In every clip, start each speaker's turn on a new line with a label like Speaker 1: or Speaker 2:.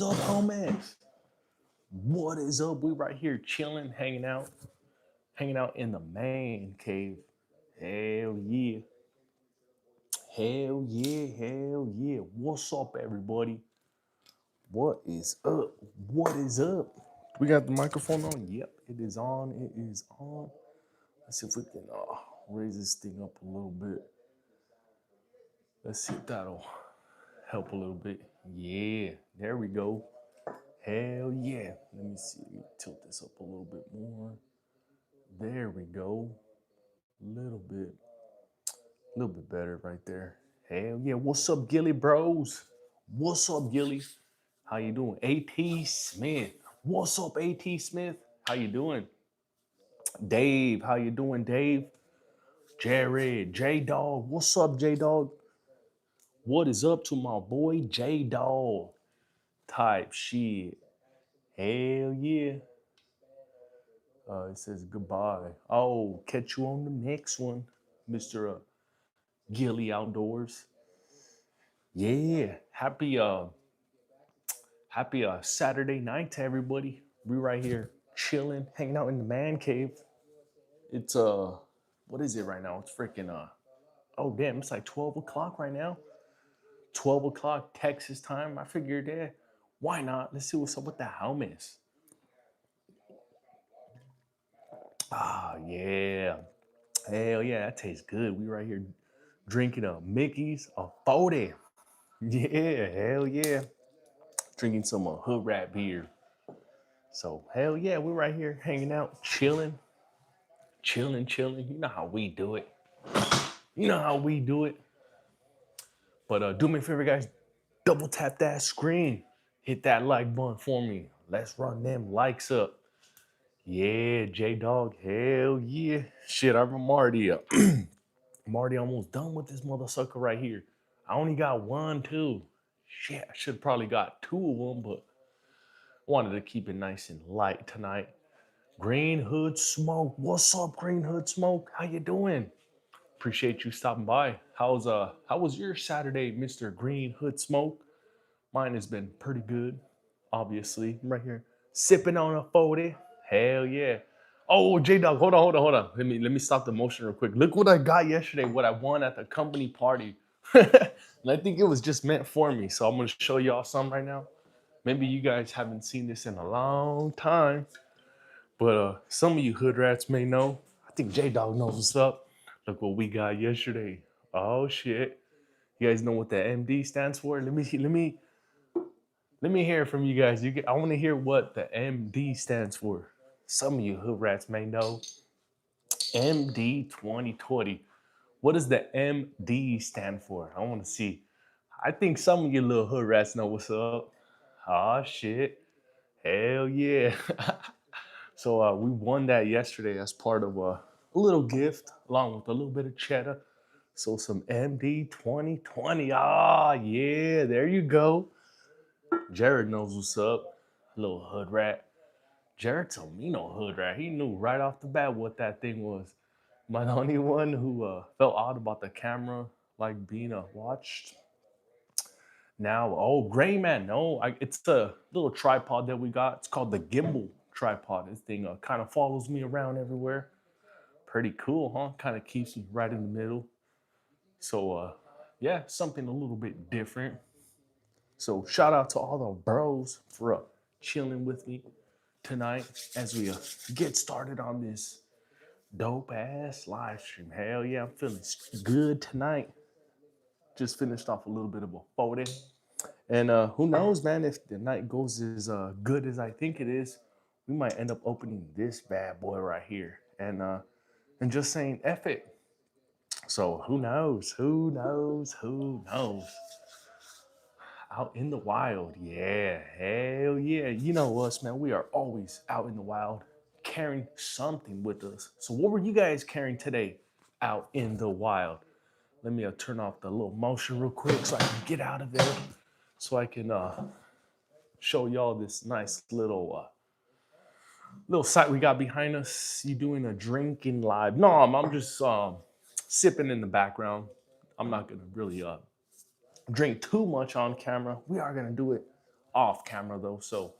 Speaker 1: up, homies? What is up? We right here chilling, hanging out in the man cave. Hell yeah. Hell yeah, hell yeah. What's up, everybody? What is up? What is up? We got the microphone on? Yep, it is on. It is on. Let's see if we can raise this thing up a little bit. Let's see if that'll help a little bit. Yeah, there we go. Hell yeah. Let me see. Let me tilt this up a little bit more. There we go. A little bit better right there. Hell yeah. What's up, Gilly bros? What's up, Gilly? How you doing? AT Smith. What's up, AT Smith? How you doing? Dave, how you doing, Dave? Jared, J Dog. What's up, J Dog? What is up to my boy J Dog? Type shit. Hell yeah. It says goodbye. Oh, catch you on the next one, Mr. Gilly Outdoors. Yeah. Happy Saturday night to everybody. We right here chilling, hanging out in the man cave. It's what is it right now? It's freaking oh damn, it's like 12 o'clock right now. 12 o'clock Texas time. I figured why not? Let's see what's up with the homies. Ah yeah. Hell yeah, that tastes good. We right here drinking a Mickey's, a 40. Yeah, hell yeah. Drinking some hood rat beer. So hell yeah, we're right here hanging out, chilling. You know how we do it. You know how we do it. But do me a favor, guys. Double tap that screen. Hit that like button for me. Let's run them likes up. Yeah, J Dog. Hell yeah. Shit, I'm already I'm already almost done with this mother sucker right here. I only got one, two. Shit, I should probably got two of them, but wanted to keep it nice and light tonight. Green Hood Smoke. What's up, Green Hood Smoke? How you doing? Appreciate you stopping by. How was your Saturday, Mr. Green Hood Smoke? Mine has been pretty good, obviously. I'm right here sipping on a 40. Hell yeah. Oh, J Dog, hold on. Let me stop the motion real quick. Look what I got yesterday, what I won at the company party. And I think it was just meant for me. So I'm gonna show y'all some right now. Maybe you guys haven't seen this in a long time. But some of you hood rats may know. I think J Dog knows what's up. Look what we got yesterday. Oh shit. You guys know what the MD stands for? Let me hear from you guys. I want to hear what the MD stands for. Some of you hood rats may know. MD 2020. What does the MD stand for? I want to see. I think some of you little hood rats know what's up. Oh shit. Hell yeah. So we won that yesterday as part of a little gift, along with a little bit of cheddar. So some MD 2020. Ah, yeah, there you go. Jared knows what's up. Little hood rat. Jared told me no hood rat. He knew right off the bat what that thing was. Am I the only one who felt odd about the camera, like being watched? Now, oh, Gray Man, no, it's a little tripod that we got. It's called the gimbal tripod. This thing kind of follows me around everywhere. Pretty cool, huh? Kind of keeps me right in the middle. So, yeah, something a little bit different. So, shout out to all the bros for chilling with me tonight as we get started on this dope ass live stream. Hell yeah, I'm feeling good tonight. Just finished off a little bit of a 40. And who knows, man, if the night goes as good as I think it is, we might end up opening this bad boy right here and just saying F it. So who knows? Who knows? Who knows? Out in the wild, yeah, hell yeah. You know us, man. We are always out in the wild, carrying something with us. So what were you guys carrying today out in the wild? Let me turn off the little motion real quick so I can get out of there, so I can show y'all this nice little site we got behind us. You doing a drinking live? No, I'm just sipping in the background. I'm not gonna really drink too much on camera. We are gonna do it off camera though. So,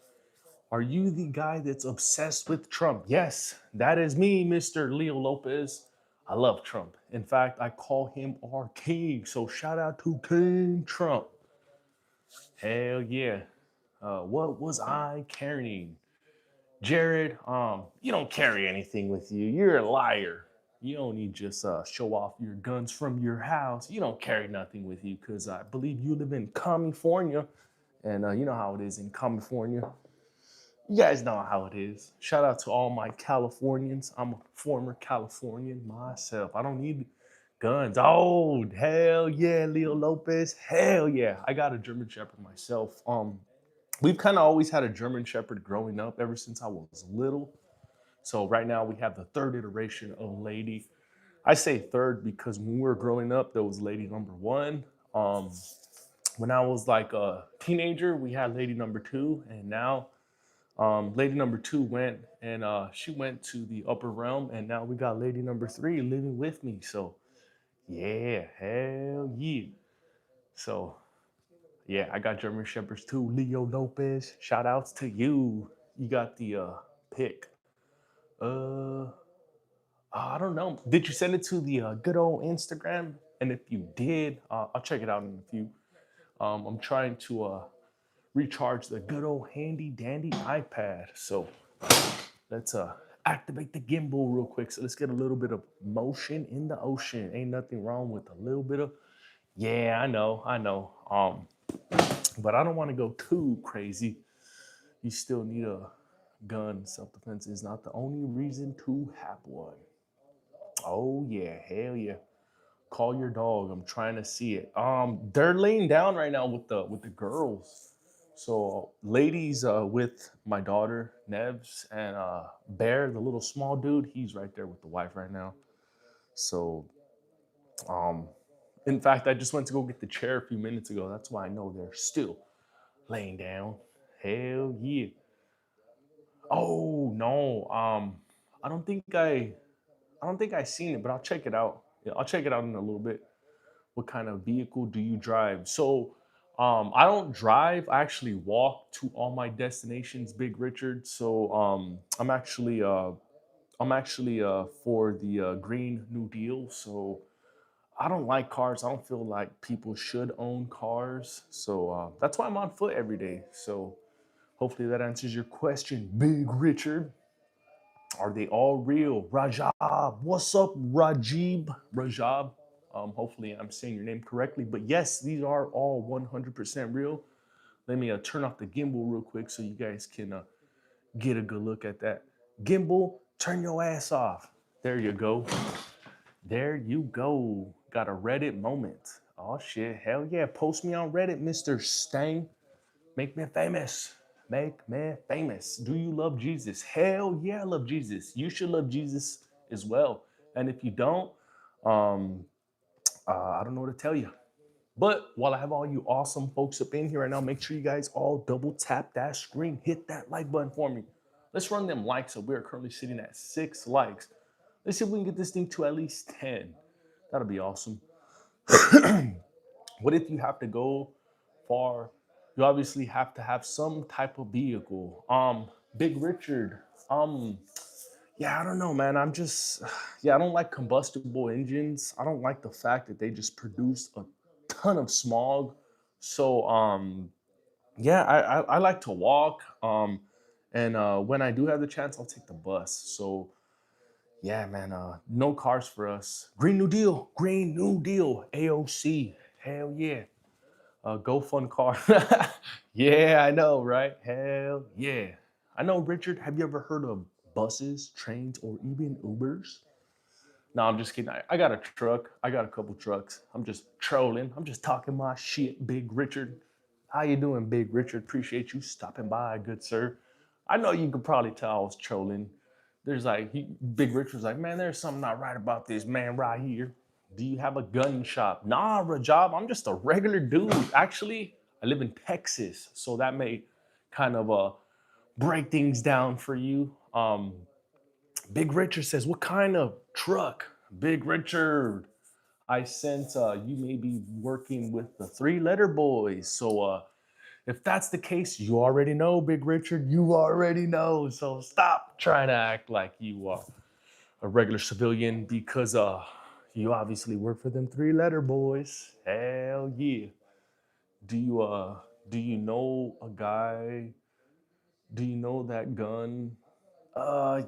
Speaker 1: are you the guy that's obsessed with Trump? Yes, that is me, Mr. Leo Lopez. I love Trump. In fact, I call him our king. So shout out to King Trump. Hell yeah. What was I carrying? Jared, you don't carry anything with you. You're a liar. You don't need just show off your guns from your house. You don't carry nothing with you because I believe you live in California, and you know how it is in California. You guys know how it is. Shout out to all my Californians. I'm a former Californian myself. I don't need guns. Oh, hell yeah, Leo Lopez. Hell yeah. I got a German Shepherd myself. We've kind of always had a German Shepherd growing up ever since I was little. So right now we have the third iteration of Lady. I say third because when we were growing up, there was Lady number one. Um, when I was like a teenager, we had Lady number two, and now lady number two went and she went to the upper realm, and now we got lady number three living with me. So yeah, hell yeah. So yeah, I got German Shepherds too. Leo Lopez, shout outs to you. You got the pick. Uh, I don't know. Did you send it to the good old Instagram? And if you did, I'll check it out in a few. I'm trying to recharge the good old handy dandy iPad. So let's activate the gimbal real quick. So let's get a little bit of motion in the ocean. Ain't nothing wrong with a little bit of, yeah, I know. But I don't want to go too crazy. You still need a gun. Self-defense is not the only reason to have one. Oh yeah, hell yeah. Call your dog. I'm trying to see it. They're laying down right now with the girls. So ladies with my daughter Nevs and Bear, the little small dude, he's right there with the wife right now. So um, in fact, I just went to go get the chair a few minutes ago. That's why I know they're still laying down. Hell yeah. Oh no. I don't think I don't think I seen it, but I'll check it out. Yeah, I'll check it out in a little bit. What kind of vehicle do you drive? So I don't drive. I actually walk to all my destinations, Big Richard. So I'm actually for the Green New Deal. So I don't like cars. I don't feel like people should own cars. So that's why I'm on foot every day. So hopefully that answers your question, Big Richard. Are they all real? Rajab. What's up, Rajib? Rajab. Hopefully I'm saying your name correctly. But yes, these are all 100% real. Let me turn off the gimbal real quick so you guys can get a good look at that. Gimbal, turn your ass off. There you go. There you go. Got a Reddit moment. Oh shit. Hell yeah. Post me on Reddit, Mr. Stang. Make me famous. Make me famous. Do you love Jesus? Hell yeah, I love Jesus. You should love Jesus as well. And if you don't, um, I don't know what to tell you. But while I have all you awesome folks up in here right now, make sure you guys all double tap that screen. Hit that like button for me. Let's run them likes. So we're currently sitting at 6 likes. Let's see if we can get this thing to at least 10. That'll be awesome. What if you have to go far? You obviously have to have some type of vehicle. Big Richard. Yeah, I don't know, man. I'm just, yeah, I don't like combustible engines. I don't like the fact that they just produce a ton of smog. So, yeah, I like to walk. And when I do have the chance, I'll take the bus. So, yeah, man, no cars for us. Green New Deal, Green New Deal, AOC. Hell yeah. Go fun car. Yeah, I know, right? Hell yeah. I know, Richard. Have you ever heard of buses, trains, or even Ubers? No, I'm just kidding. I got a truck. I got a couple trucks. I'm just trolling. I'm just talking my shit, Big Richard. How you doing, Big Richard? Appreciate you stopping by, good sir. I know you could probably tell I was trolling. There's like Big Richard's like, man, there's something not right about this man right here. Do you have a gun shop? Nah, Rajab, I'm just a regular dude. Actually, I live in Texas, so that may kind of break things down for you. Big Richard says, what kind of truck? Big Richard, I sense you may be working with the three letter boys. So If that's the case, you already know, Big Richard. You already know. So stop trying to act like you are a regular civilian because you obviously work for them three-letter boys. Hell yeah. Do you uh do you know a guy? Do you know that gun?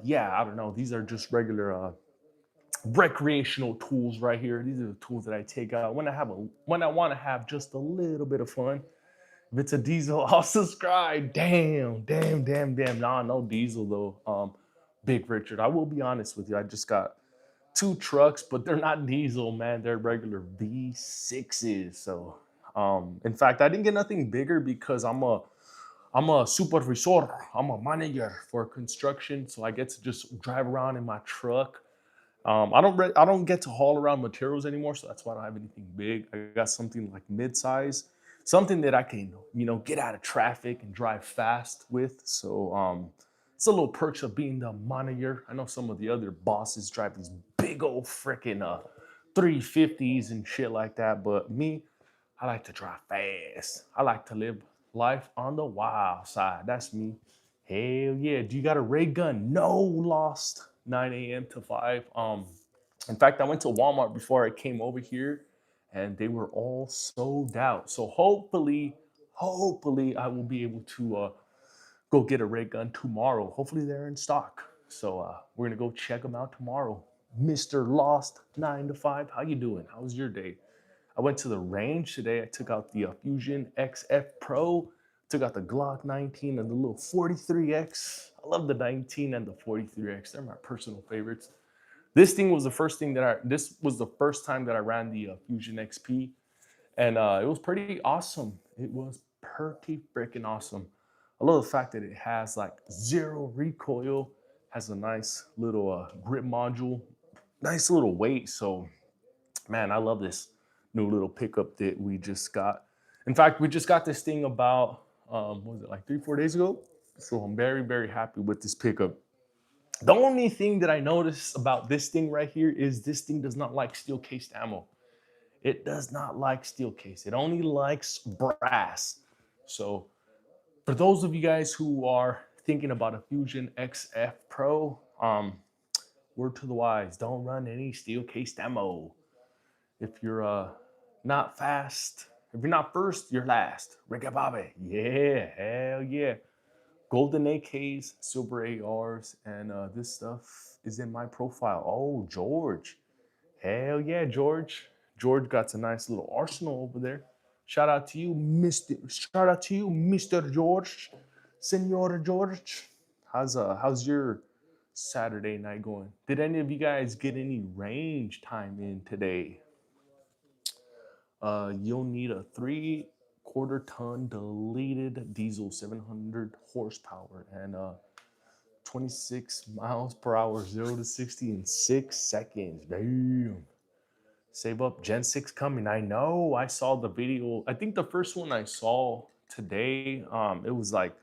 Speaker 1: Yeah, I don't know. These are just regular recreational tools right here. These are the tools that I take out when I want to have just a little bit of fun. If it's a diesel, I'll subscribe. Damn, damn, damn, damn. Nah, no diesel though. Big Richard. I will be honest with you. I just got two trucks, but they're not diesel, man. They're regular V6s. So, in fact, I didn't get nothing bigger because I'm a supervisor. I'm a manager for construction, so I get to just drive around in my truck. I don't get to haul around materials anymore, so that's why I don't have anything big. I got something like mid-size, something that I can get out of traffic and drive fast with. So it's a little perks of being the manager. I know some of the other bosses drive these big old freaking 350s and shit like that, but me, I like to drive fast. I like to live life on the wild side. That's me. Hell yeah. Do you got a ray gun? No, lost 9 a.m. to 5. In fact, I went to Walmart before I came over here and they were all sold out. So hopefully I will be able to go get a ray gun tomorrow. Hopefully they're in stock. So we're gonna go check them out tomorrow. Mr. Lost 9 to 5. How you doing? How was your day? I went to the range today. I took out the Fusion XF Pro, took out the Glock 19 and the little 43X. I love the 19 and the 43X. They're my personal favorites. This was the first time that I ran the Fusion XP, and it was pretty awesome. It was pretty freaking awesome. I love the fact that it has like zero recoil, has a nice little grip module, nice little weight. So man, I love this new little pickup that we just got. In fact, we just got this thing about what was it, like 3 4 days ago. So I'm very very happy with this pickup. The only thing that I noticed about this thing right here is this thing does not like steel cased ammo. It does not like steel case. It only likes brass. So for those of you guys who are thinking about a Fusion XF Pro, word to the wise, don't run any steel cased ammo. If you're not fast, if you're not first, you're last. Ricky Bobby. Yeah, hell yeah. Golden AKs, silver ARs, and this stuff is in my profile. Oh, George. Hell yeah, George. George got a nice little arsenal over there. Shout out to you, Mr. George. Senor George. How's your Saturday night going? Did any of you guys get any range time in today? You'll need a 3/4 ton deleted diesel, 700 horsepower, and 26 miles per hour, 0 to 60 in 6 seconds. Damn. Save up, Gen 6 coming. I know. I saw the video. I think the first one I saw today, it was like,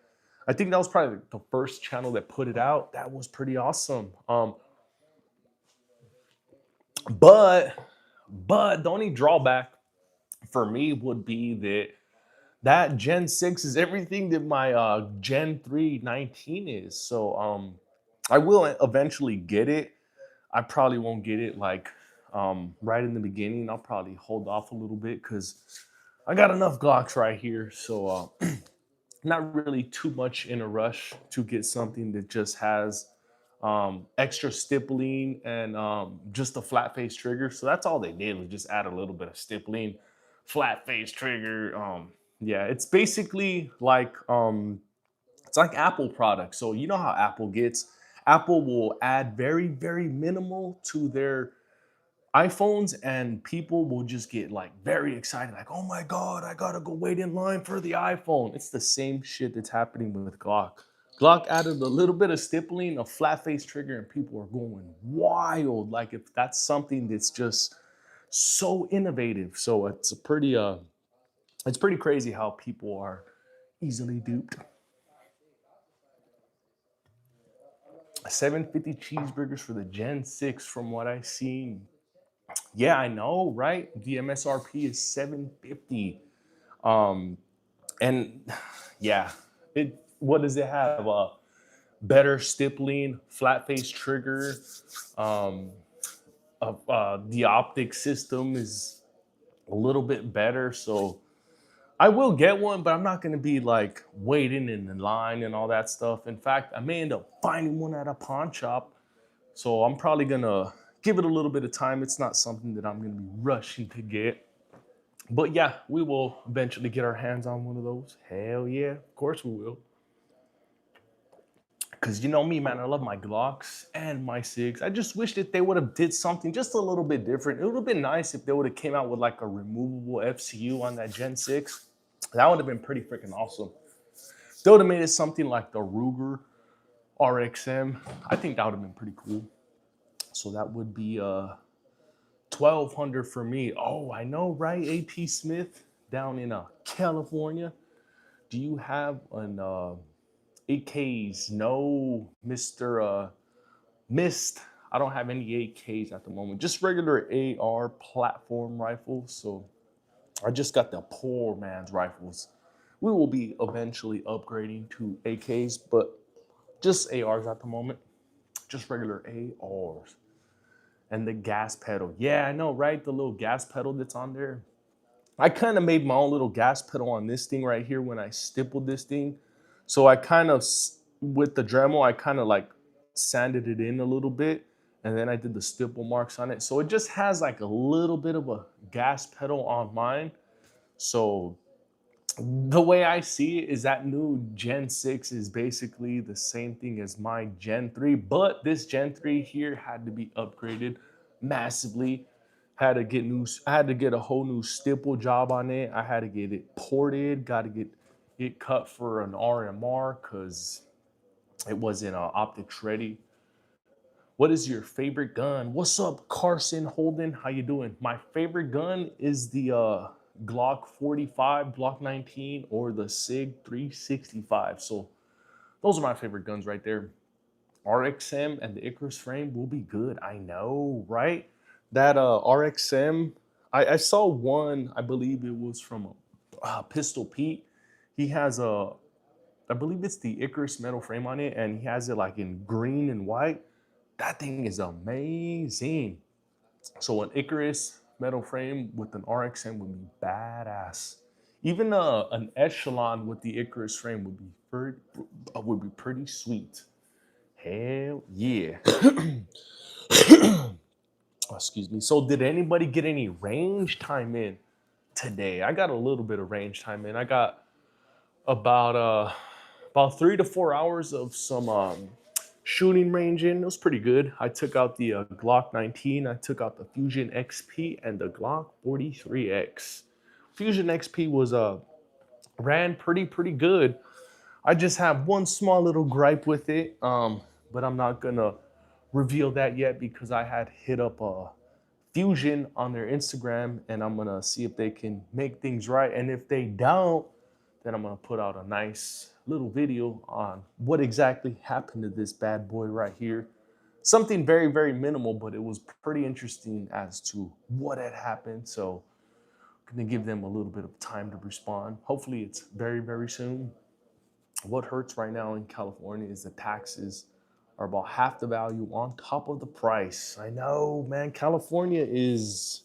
Speaker 1: I think that was probably the first channel that put it out. That was pretty awesome. But the only drawback for me would be that Gen 6 is everything that my Gen 3 19 is. So I will eventually get it. I probably won't get it like right in the beginning. I'll probably hold off a little bit because I got enough Glocks right here. So not really too much in a rush to get something that just has extra stippling and just a flat face trigger. So that's all they did was just add a little bit of stippling, flat face trigger. Yeah, it's basically like it's like Apple products. So you know how Apple gets. Apple will add very very minimal to their iPhones and people will just get like very excited, like, oh my God, I gotta go wait in line for the iPhone. It's the same shit that's happening with Glock. Glock added a little bit of stippling, a flat face trigger, and people are going wild. Like if that's something that's just so innovative. So it's pretty crazy how people are easily duped. 750 cheeseburgers for the Gen 6 from what I seen. Yeah, I know, right? The MSRP is 750. Um, And yeah, what does it have? Better stippling, flat face trigger. Um, the optic system is a little bit better, so I will get one, but I'm not going to be like waiting in the line and all that stuff. In fact, I may end up finding one at a pawn shop, so I'm probably going to give it a little bit of time. It's not something that I'm going to be rushing to get. But yeah, we will eventually get our hands on one of those. Hell yeah, of course we will. Cause you know me, man, I love my Glocks and my SIGs. I just wish that they would have did something just a little bit different. It would have been nice if they would have came out with like a removable FCU on that Gen 6. That would have been pretty freaking awesome. They would have made it something like the Ruger RXM. I think that would have been pretty cool. So that would be 1200 for me. Oh, I know, right? AP Smith down in California. Do you have an 8Ks? No, Mr. Missed. I don't have any 8Ks at the moment. Just regular AR platform rifles. So I just got the poor man's rifles. We will be eventually upgrading to AKs, but just ARs at the moment. Just regular ARs. And the gas pedal. Yeah, I know, right? The little gas pedal that's on there. I kind of made my own little gas pedal on this thing right here when I stippled this thing. So I kind of, with the Dremel, I kind of like sanded it in a little bit. And then I did the stipple marks on it. So it just has like a little bit of a gas pedal on mine. So the way I see it is that new Gen 6 is basically the same thing as my Gen 3, but this Gen 3 here had to be upgraded massively. I had to get a whole new stipple job on it. I had to get it ported, got to get it cut for an RMR because it wasn't optics ready. What is your favorite gun? What's up, Carson Holden? How you doing? My favorite gun is the Glock 45, Glock 19, or the SIG 365. So those are my favorite guns right there. RXM and the Icarus frame will be good. I know, right? That RXM, I saw one. I believe it was from Pistol Pete. He has I believe it's the Icarus metal frame on it, and he has it like in green and white. That thing is amazing. So an Icarus metal frame with an RXM would be badass. Even an Echelon with the Icarus frame would be pretty sweet. Hell yeah. Excuse me. So did anybody get any range time in today? I got a little bit of range time in. I got about about 3 to 4 hours of some shooting range in. It was pretty good. I took out the Glock 19, I took out the Fusion XP, and the Glock 43X. Fusion XP was ran pretty good. I just have one small little gripe with it, but I'm not gonna reveal that yet because I had hit up Fusion on their Instagram, and I'm gonna see if they can make things right. And if they don't, then I'm gonna put out a nice little video on what exactly happened to this bad boy right here. Something very minimal, but it was pretty interesting as to what had happened. So I'm gonna give them a little bit of time to respond. Hopefully it's very soon. What hurts right now in California is the taxes are about half the value on top of the price. I know, man, California is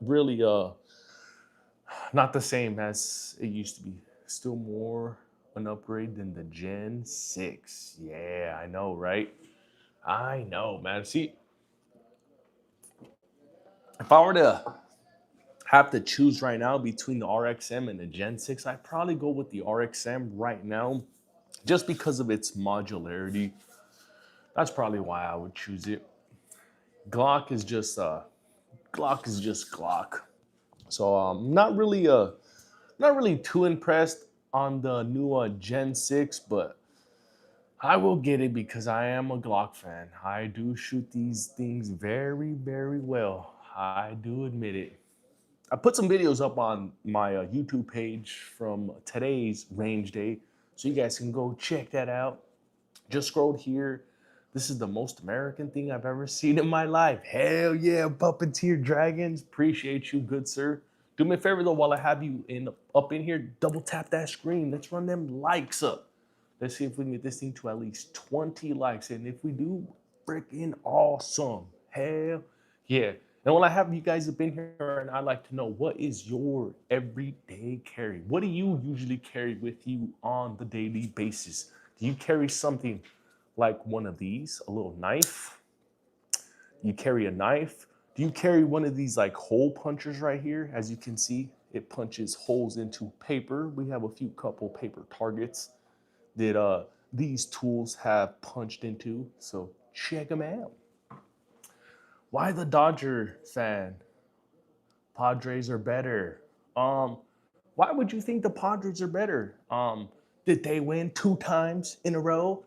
Speaker 1: really not the same as it used to be. Still more an upgrade than the Gen 6. Yeah, I know, right? I know, man. See, if I were to have to choose right now between the RXM and the Gen 6, I'd probably go with the RXM right now just because of its modularity. That's probably why I would choose it. Glock is just Glock is just Glock. So not really too impressed on the new Gen 6, but I will get it because I am a Glock fan. I do shoot these things very well. I do admit it. I put some videos up on my YouTube page from today's range day, so you guys can go check that out. Just scrolled here. This is the most American thing I've ever seen in my life. Hell yeah, Puppeteer Dragons. Appreciate you, good sir. Do me a favor though, while I have you up in here, double tap that screen. Let's run them likes up. Let's see if we can get this thing to at least 20 likes. And if we do, freaking awesome. Hell yeah. And while I have you guys up in here, and I'd like to know, what is your everyday carry? What do you usually carry with you on the daily basis? Do you carry something like one of these, a little knife? You carry a knife? Do you carry one of these like hole punchers right here? As you can see, it punches holes into paper. We have a few couple paper targets that these tools have punched into. So check them out. Why the Dodger fan? Padres are better. Why would you think the Padres are better? Did they win 2 times in a row?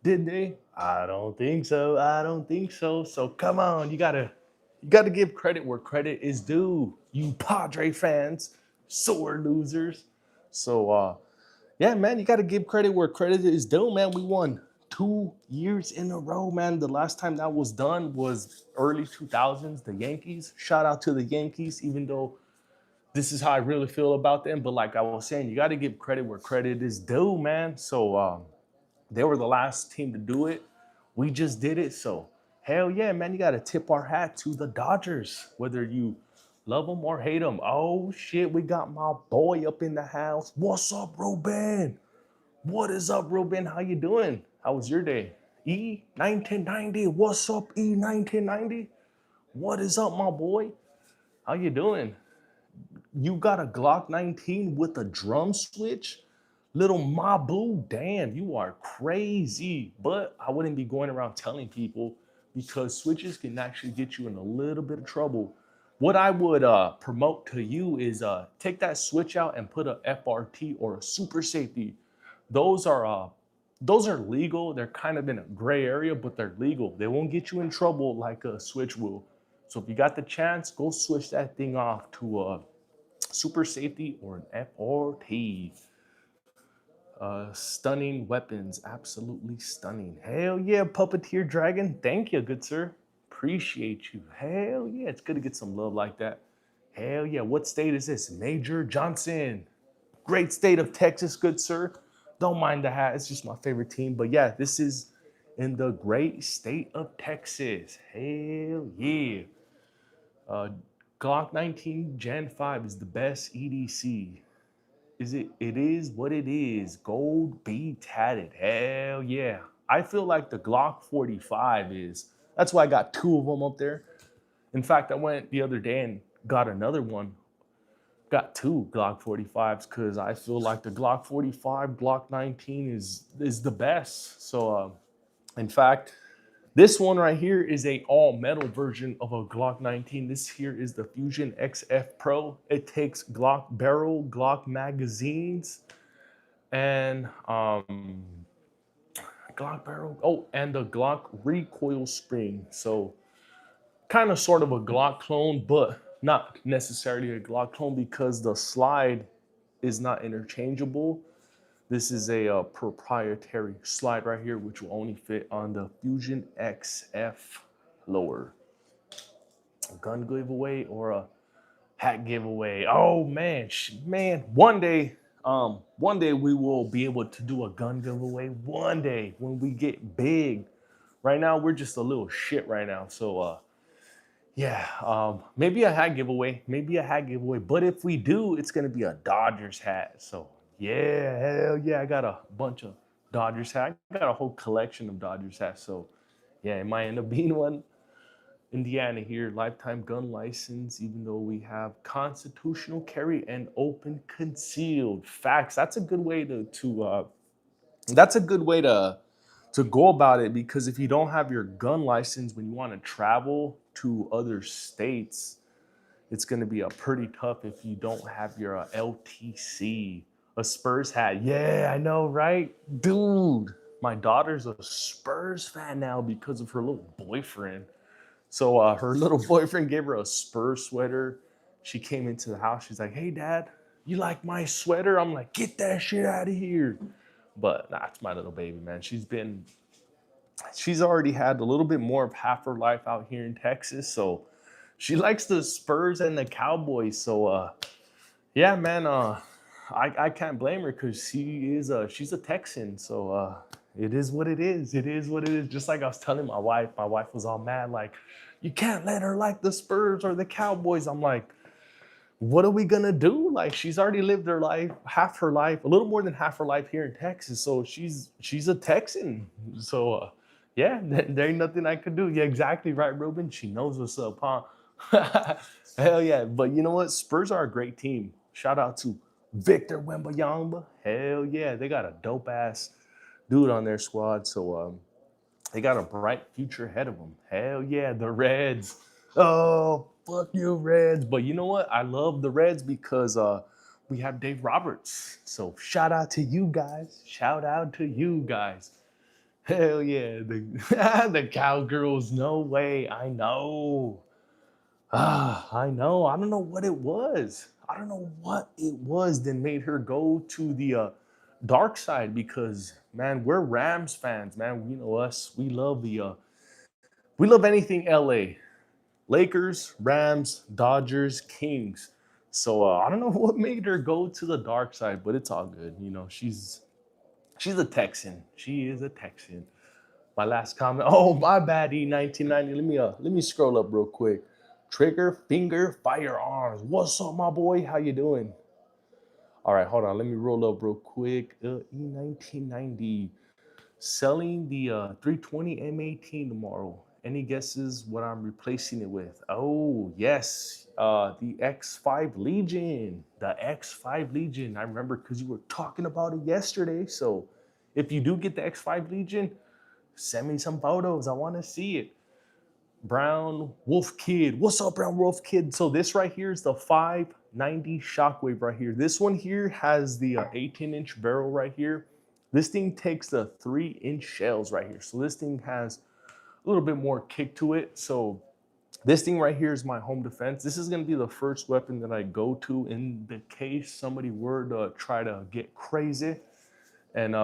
Speaker 1: Did they? I don't think so. I don't think so. So come on, you gotta give credit where credit is due. You Padre fans, sore losers. So yeah, man, you gotta give credit where credit is due, man. We won 2 years in a row, man. The last time that was done was early 2000s, the Yankees. Shout out to the Yankees, even though this is how I really feel about them. But like I was saying, you gotta give credit where credit is due, man. So they were the last team to do it. We just did it. So hell yeah, man, you got to tip our hat to the Dodgers, whether you love them or hate them. Oh shit, we got my boy up in the house. What's up, Ruben? What is up, Ruben? How you doing? How was your day? E1990. What's up, E1990? What is up, my boy? How you doing? You got a Glock 19 with a drum switch? Little Mabu, damn, you are crazy. But I wouldn't be going around telling people because switches can actually get you in a little bit of trouble. What I would promote to you is take that switch out and put a FRT or a super safety. Those are uh, those are legal. They're kind of in a gray area, but they're legal. They won't get you in trouble like a switch will. So if you got the chance, go switch that thing off to a super safety or an FRT. Stunning weapons, absolutely stunning. Hell yeah, Puppeteer Dragon. Thank you, good sir. Appreciate you. Hell yeah, it's good to get some love like that. Hell yeah, what state is this? Major Johnson. Great state of Texas, good sir. Don't mind the hat, it's just my favorite team. But yeah, this is in the great state of Texas. Hell yeah. Uh, Glock 19 Gen 5 is the best EDC. It is what it is. Gold be tatted. Hell yeah. I feel like the Glock 45 is. That's why I got 2 of them up there. In fact, I went the other day and got another one. Got 2 Glock 45s because I feel like the Glock 45, Glock 19 is the best. So in fact, this one right here is a all metal version of a Glock 19. This here is the Fusion XF Pro. It takes Glock barrel, Glock magazines, and Glock barrel. Oh, and the Glock recoil spring. So kind of sort of a Glock clone, but not necessarily a Glock clone because the slide is not interchangeable. This is a proprietary slide right here, which will only fit on the Fusion XF lower. A gun giveaway or a hat giveaway. Oh man, man, one day we will be able to do a gun giveaway. One day when we get big. Right now we're just a little shit right now. So yeah, maybe a hat giveaway, But if we do, it's gonna be a Dodgers hat. So yeah, hell yeah, I got a bunch of Dodgers hat. I got a whole collection of Dodgers hats. So yeah, it might end up being one. Indiana here, lifetime gun license, even though we have constitutional carry and open concealed. Facts. That's a good way that's a good way to go about it because if you don't have your gun license when you want to travel to other states, it's going to be a pretty tough if you don't have your LTC, a Spurs hat. Yeah, I know, right? Dude, my daughter's a Spurs fan now because of her little boyfriend. So her little boyfriend gave her a Spurs sweater. She came into the house. She's like, "Hey, Dad, you like my sweater?" I'm like, "Get that shit out of here." But nah, it's my little baby, man. She's already had a little bit more of half her life out here in Texas. So She likes the Spurs and the Cowboys. So yeah, man. I can't blame her because she's a Texan. So it is what it is. It is what it is. Just like I was telling my wife. My wife was all mad, like, you can't let her like the Spurs or the Cowboys. I'm like, what are we gonna do? Like, she's already lived her life, half her life, a little more than half her life here in Texas. So she's a Texan. So yeah, there ain't nothing I could do. Yeah, exactly right, Ruben. She knows what's up, huh? Hell yeah. But you know what? Spurs are a great team. Shout out to Victor Wembanyama. Hell yeah, they got a dope ass dude on their squad. So they got a bright future ahead of them. Hell yeah, the Reds. Oh, fuck you, Reds. But you know what? I love the Reds because we have Dave Roberts. So shout out to you guys. Shout out to you guys. Hell yeah. The, the Cowgirls, no way. I know. I know. I don't know what it was. I don't know what it was that made her go to the dark side because, man, we're Rams fans, man. You know us. We love anything LA. Lakers, Rams, Dodgers, Kings. So I don't know what made her go to the dark side, but it's all good. You know, she's a Texan. She is a Texan. My last comment. Oh, my bad, E1990. Let me scroll up real quick. Trigger Finger Firearms. What's up, my boy? How you doing? All right, hold on. Let me roll up real quick. E1990. Selling the 320 M18 tomorrow. Any guesses what I'm replacing it with? Oh, yes. The X5 Legion. The X5 Legion. I remember because you were talking about it yesterday. So if you do get the X5 Legion, send me some photos. I want to see it. Brown Wolf Kid. What's up, Brown Wolf Kid? So this right here is the 590 Shockwave right here. This one here has the 18-inch barrel right here. This thing takes the 3-inch shells right here. So this thing has a little bit more kick to it. So this thing right here is my home defense. This is gonna be the first weapon that I go to in the case somebody were to try to get crazy. And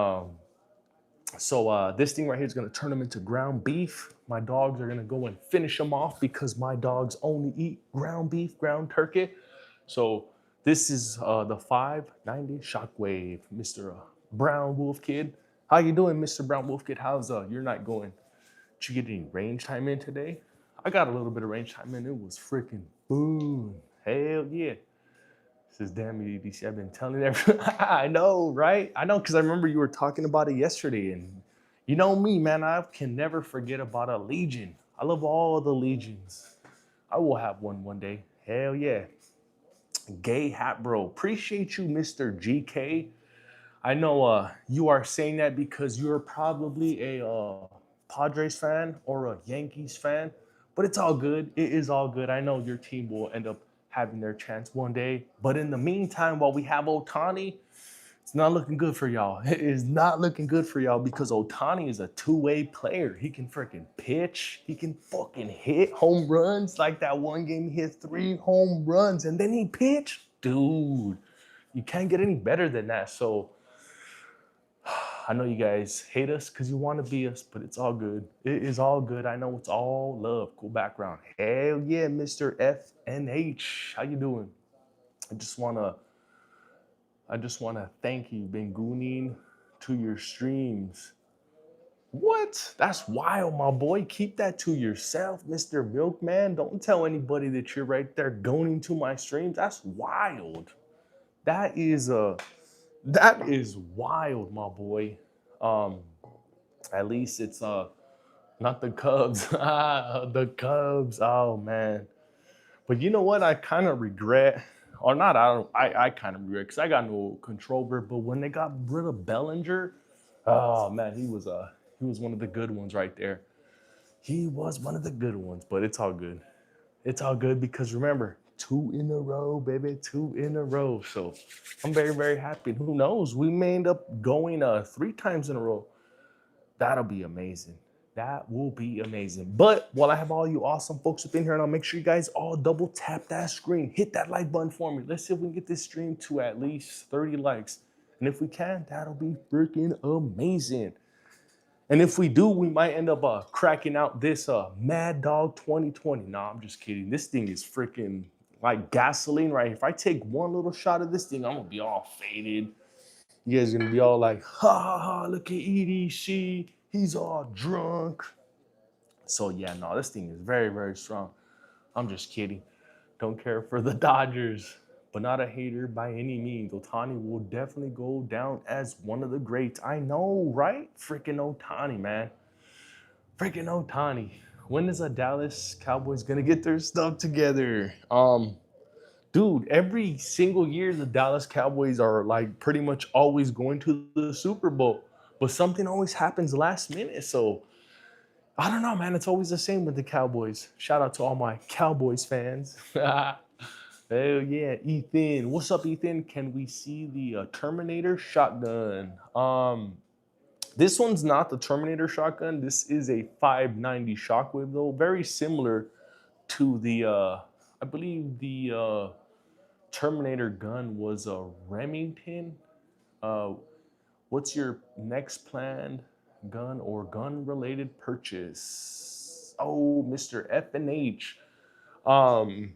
Speaker 1: so this thing right here is going to turn them into ground beef. My dogs are going to go and finish them off because my dogs only eat ground beef, ground turkey. So this is the 590 Shockwave, Mr. Brown Wolf Kid. How you doing, Mr. Brown Wolf Kid? How's your night going? Did you get any range time in today? I got a little bit of range time in. It was freaking boom. Hell yeah. Says, damn, EDC, I've been telling everyone. I know, right? I know, because I remember you were talking about it yesterday. And you know me, man, I can never forget about a Legion. I love all the Legions. I will have one day. Hell yeah. Gay Hat Bro. Appreciate you, Mr. GK. I know you are saying that because you're probably a Padres fan or a Yankees fan, but it's all good. It is all good. I know your team will end up having their chance one day. But in the meantime, while we have Ohtani, it's not looking good for y'all. It is not looking good for y'all because Ohtani is a two-way player. He can freaking pitch. He can fucking hit home runs. Like that one game, he hit 3 home runs and then he pitched. Dude, you can't get any better than that. So I know you guys hate us because you want to be us, but it's all good. It is all good. I know it's all love. Cool background. Hell yeah, Mr. FNH. How you doing? I just wanna thank you. Been gooning to your streams. What? That's wild, my boy. Keep that to yourself, Mr. Milkman. Don't tell anybody that you're right there gooning to my streams. That's wild. That is wild, my boy. Um, at least it's not the Cubs. The Cubs. Oh man. But you know what? I kind of regret, or not. I kind of regret because I got no control over it. But when they got rid of Bellinger, oh man, he was one of the good ones right there. He was one of the good ones. But it's all good. It's all good because remember, 2 in a row, baby, 2 in a row. So I'm very, very happy. Who knows? We may end up going 3 times in a row. That'll be amazing. That will be amazing. But while I have all you awesome folks up in here, and I'll make sure you guys all double tap that screen. Hit that like button for me. Let's see if we can get this stream to at least 30 likes. And if we can, that'll be freaking amazing. And if we do, we might end up cracking out this Mad Dog 2020. Nah, I'm just kidding. This thing is freaking like gasoline right here. If I take one little shot of this thing, I'm gonna be all faded. You guys are gonna be all like, ha ha ha, look at EDC, he's all drunk. So yeah, no, this thing is very, very strong. I'm just kidding. Don't care for the Dodgers, but not a hater by any means. Otani will definitely go down as one of the greats. I know, right? Freaking Otani, man. Freaking Otani. When is a Dallas Cowboys gonna get their stuff together? Dude, every single year the Dallas Cowboys are like pretty much always going to the Super Bowl, but something always happens last minute. So I don't know, man. It's always the same with the Cowboys. Shout out to all my Cowboys fans. Hell yeah, Ethan. What's up, Ethan? Can we see the Terminator shotgun? This one's not the Terminator shotgun. This is a 590 Shockwave, though. Very similar to the, I believe the Terminator gun was a Remington. Uh, what's your next planned gun or gun-related purchase? Oh, Mr. F and H. Um,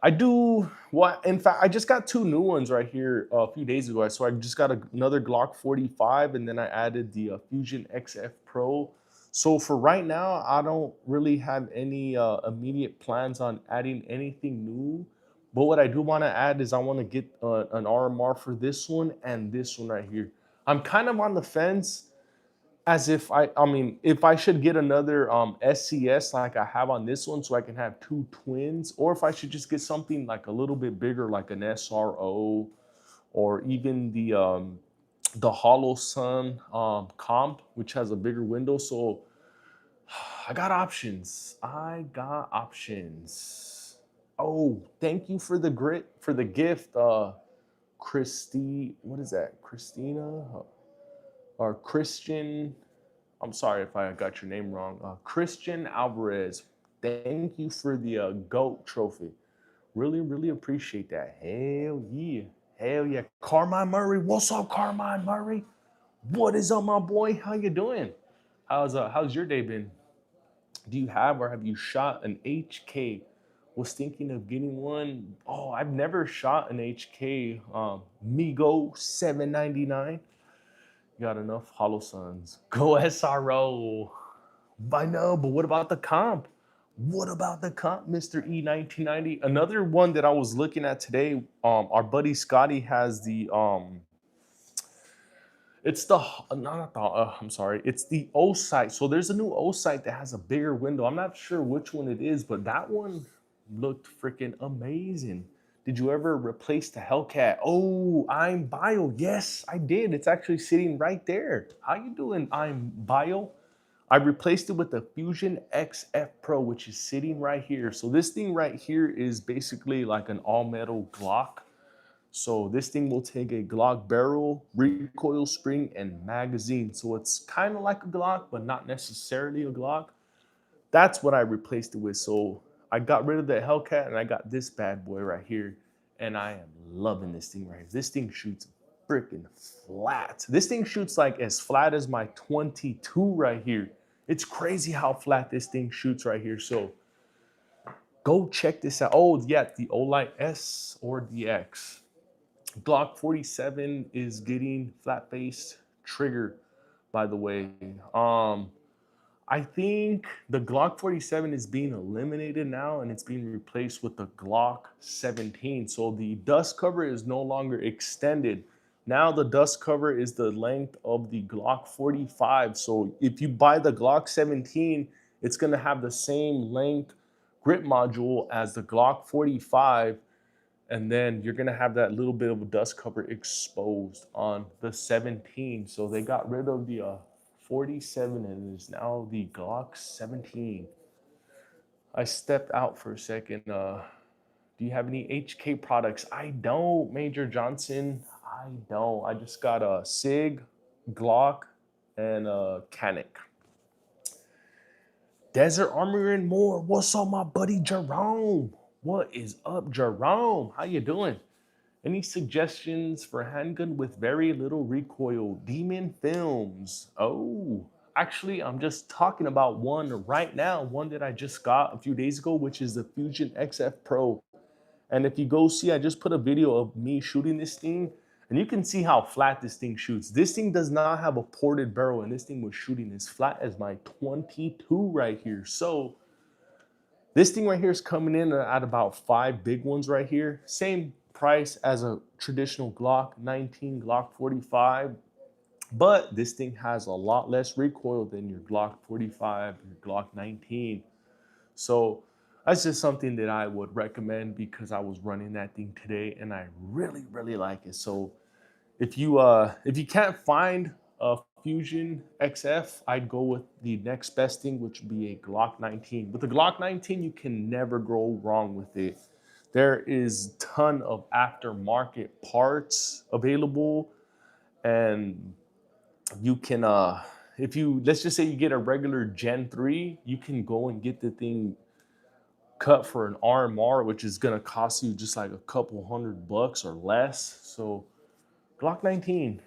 Speaker 1: I do what? In fact, I just got two new ones right here a few days ago. So I just got another Glock 45, and then I added the Fusion XF Pro. So for right now, I don't really have any immediate plans on adding anything new. But what I do want to add is I want to get an RMR for this one and this one right here. I'm kind of on the fence as if I mean, if I should get another SCS like I have on this one, so I can have two twins, or if I should just get something like a little bit bigger, like an SRO, or even the Hollow Sun comp, which has a bigger window. So I got options. I got options. Oh, thank you for the gift, Christy. What is that? Christina or Christian? I'm sorry if I got your name wrong. Christian Alvarez. Thank you for the GOAT trophy. Really, really appreciate that. Hell yeah. Hell yeah. Carmine Murray. What's up, Carmine Murray? What is up, my boy? How you doing? How's your day been? Do you have or have you shot an HK? Was thinking of getting one. Oh, I've never shot an HK. Migo 799. Got enough Hollow Suns. Go SRO. I know, but what about the comp? What about the comp, Mr. E1990? Another one that I was looking at today, our buddy Scotty has the it's the not the I'm sorry, it's the O sight. So there's a new O sight that has a bigger window. I'm not sure which one it is, but that one looked freaking amazing. Did you ever replace the Hellcat? Oh, I'm Bio. Yes, I did. It's actually sitting right there. How you doing, I'm Bio? I replaced it with the Fusion XF Pro, which is sitting right here. So this thing right here is basically like an all-metal Glock. So this thing will take a Glock barrel, recoil spring, and magazine. So it's kind of like a Glock, but not necessarily a Glock. That's what I replaced it with. So I got rid of the Hellcat and I got this bad boy right here. And I am loving this thing right here. This thing shoots freaking flat. This thing shoots like as flat as my 22 right here. It's crazy how flat this thing shoots right here. So go check this out. Oh yeah, the Olight S or the X. Glock 47 is getting flat-faced trigger, by the way. I think the Glock 47 is being eliminated now and it's being replaced with the Glock 17. So the dust cover is no longer extended. Now the dust cover is the length of the Glock 45. So if you buy the Glock 17, it's gonna have the same length grip module as the Glock 45. And then you're gonna have that little bit of a dust cover exposed on the 17. So they got rid of the 47 and it is now the Glock 17. I stepped out for a second. Do you have any HK products? I don't, Major Johnson. I don't. I just got a SIG, Glock, and a Canic. Desert Armory and more. What's up, my buddy Jerome? What is up, Jerome? How you doing? Any suggestions for a handgun with very little recoil? Demon Films. Oh, actually, I'm just talking about one right now, one that I just got a few days ago, which is the Fusion XF Pro. And if you go see, I just put a video of me shooting this thing, and you can see how flat this thing shoots. This thing does not have a ported barrel, and this thing was shooting as flat as my 22 right here. So this thing right here is coming in at about 5 big ones right here. Same price as a traditional Glock 19, Glock 45, but this thing has a lot less recoil than your Glock 45, your Glock 19. So that's just something that I would recommend because I was running that thing today and I really, really like it. So if you can't find a Fusion XF, I'd go with the next best thing, which would be a Glock 19. With the Glock 19, you can never go wrong with it. There is a ton of aftermarket parts available, and you can if you, let's just say you get a regular Gen 3, you can go and get the thing cut for an RMR, which is gonna cost you just like a couple $100 or less. So Glock 19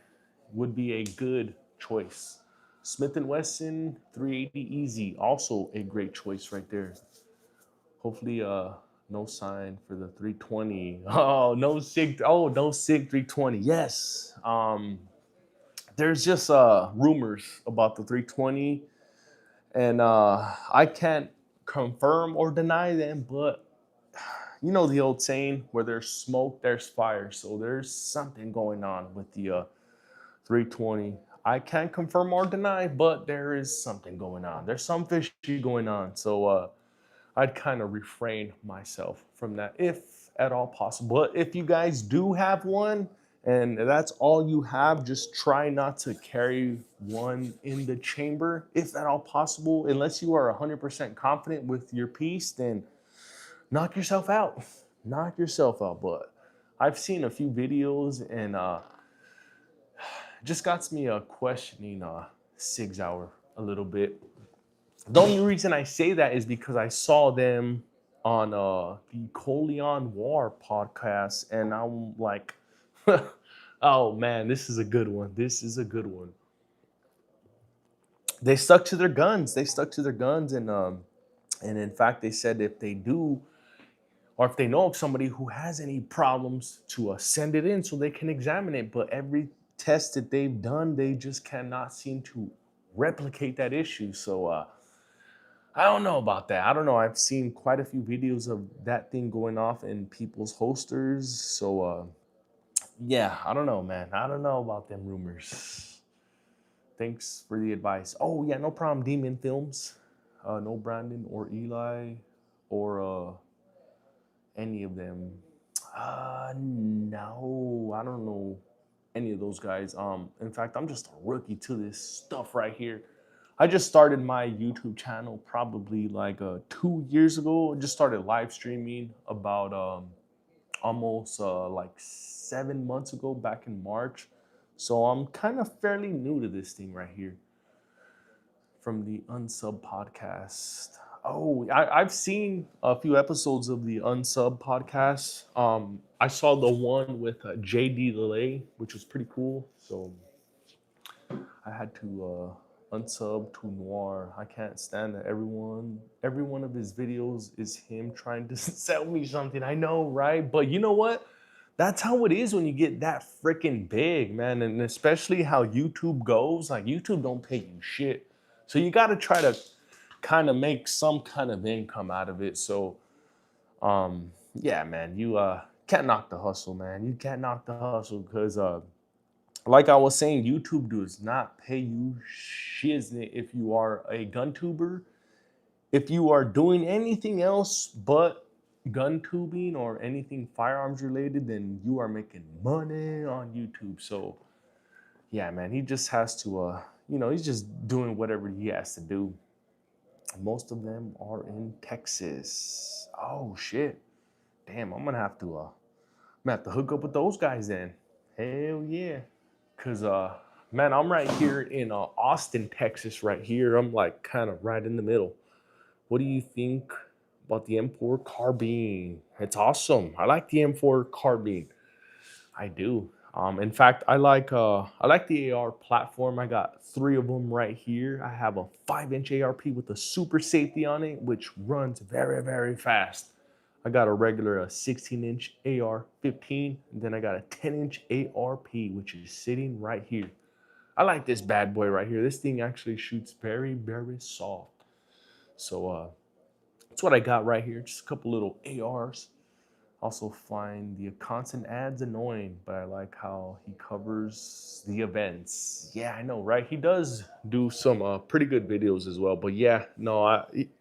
Speaker 1: would be a good choice. Smith & Wesson 380 Easy, also a great choice right there. Hopefully, no sign for the 320. Oh, no SIG. Oh, no SIG 320. Yes. There's just rumors about the 320, and I can't confirm or deny them, but you know the old saying, where there's smoke, there's fire. So there's something going on with the 320. I can't confirm or deny, but there is something going on. There's some fishy going on. So I'd kind of refrain myself from that if at all possible. But if you guys do have one and that's all you have, just try not to carry one in the chamber if at all possible. Unless you are 100% confident with your piece, then knock yourself out. Knock yourself out. But I've seen a few videos and just got me questioning Sig Hour a little bit. The only reason I say that is because I saw them on the Coleon War podcast, and I'm like, oh man, this is a good one. This is a good one. They stuck to their guns. They stuck to their guns, and in fact, they said if they do, or if they know of somebody who has any problems, to send it in so they can examine it. But every test that they've done, they just cannot seem to replicate that issue. So I don't know about that. I don't know. I've seen quite a few videos of that thing going off in people's holsters. So yeah, I don't know, man. I don't know about them rumors. Thanks for the advice. Oh yeah, no problem. Demon Films. No Brandon or Eli or any of them. No, I don't know any of those guys. In fact, I'm just a rookie to this stuff right here. I just started my YouTube channel probably like 2 years ago. I just started live streaming about almost like 7 months ago, back in March. So I'm kind of fairly new to this thing right here from the Unsub podcast. Oh, I've seen a few episodes of the Unsub podcast. I saw the one with JD Delay, which was pretty cool. So I had to unsub to Noir. I can't stand that. Every one of his videos is him trying to sell me something. I know, right? But you know what? That's how it is when you get that freaking big, man. And especially how YouTube goes. Like, YouTube don't pay you shit. So you got to try to kind of make some kind of income out of it. So, yeah, man, you can't knock the hustle, man. You can't knock the hustle because, like I was saying, YouTube does not pay you shiznit if you are a gun tuber. If you are doing anything else but gun tubing or anything firearms related, then you are making money on YouTube. So yeah, man, he just has to he's just doing whatever he has to do. Most of them are in Texas. Oh shit. Damn, I'm gonna have to hook up with those guys then. Hell yeah. Cause man, I'm right here in Austin, Texas, right here. I'm like kind of right in the middle. What do you think about the M4 carbine? It's awesome. I like the M4 carbine. I do. In fact, I like the AR platform. I got three of them right here. I have a 5-inch ARP with a super safety on it, which runs very, very fast. I got a regular 16-inch AR-15, and then I got a 10-inch ARP, which is sitting right here. I like this bad boy right here. This thing actually shoots very, very soft. So that's what I got right here. Just a couple little ARs. Also find the constant ads annoying, but I like how he covers the events. Yeah, I know, right? He does do some pretty good videos as well. But yeah, no,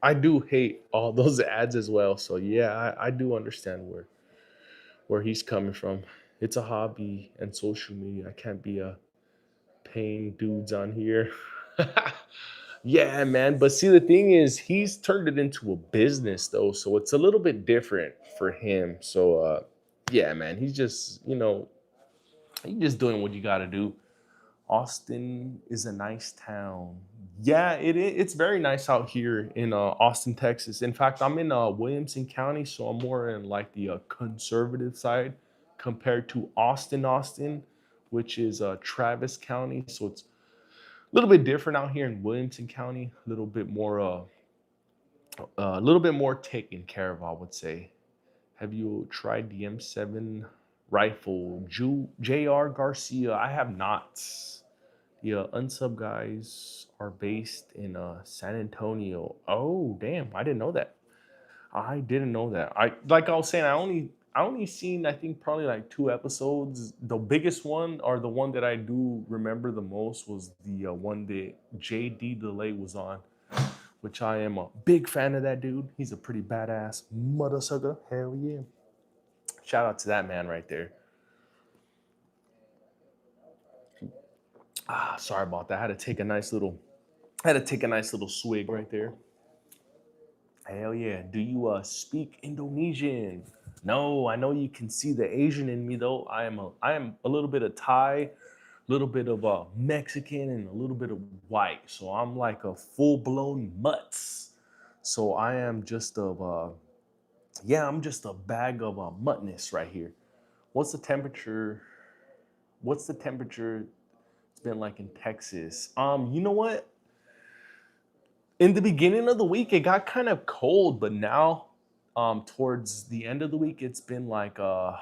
Speaker 1: I do hate all those ads as well. So yeah, I do understand where he's coming from. It's a hobby and social media. I can't be paying dudes on here. Yeah, man. But see, the thing is, he's turned it into a business though, so it's a little bit different for him. So, yeah, man, he's just doing what you got to do. Austin is a nice town. Yeah, it's very nice out here in Austin, Texas. In fact, I'm in Williamson County, so I'm more in like the conservative side compared to Austin, which is Travis County. So it's a little bit different out here in Williamson County. A little bit more taken care of, I would say. Have you tried the M7 rifle, Jr. Garcia? I have not. The unsub guys are based in San Antonio. Oh, damn! I didn't know that. I didn't know that. I was saying, I only seen, I think, probably like two episodes. The biggest one, or the one that I do remember the most, was the one that JD Delay was on, which I am a big fan of that dude. He's a pretty badass mother sucker. Hell yeah! Shout out to that man right there. Sorry about that. I had to take a nice little swig right there. Hell yeah. Do you speak Indonesian? No, I know you can see the Asian in me though. I am a little bit of Thai, a little bit of Mexican, and a little bit of white. So I'm like a full-blown mutts. So I am just of yeah, I'm just a bag of muttness right here. What's the temperature? What's the temperature it's been like in Texas? You know what? In the beginning of the week it got kind of cold, but now towards the end of the week it's been a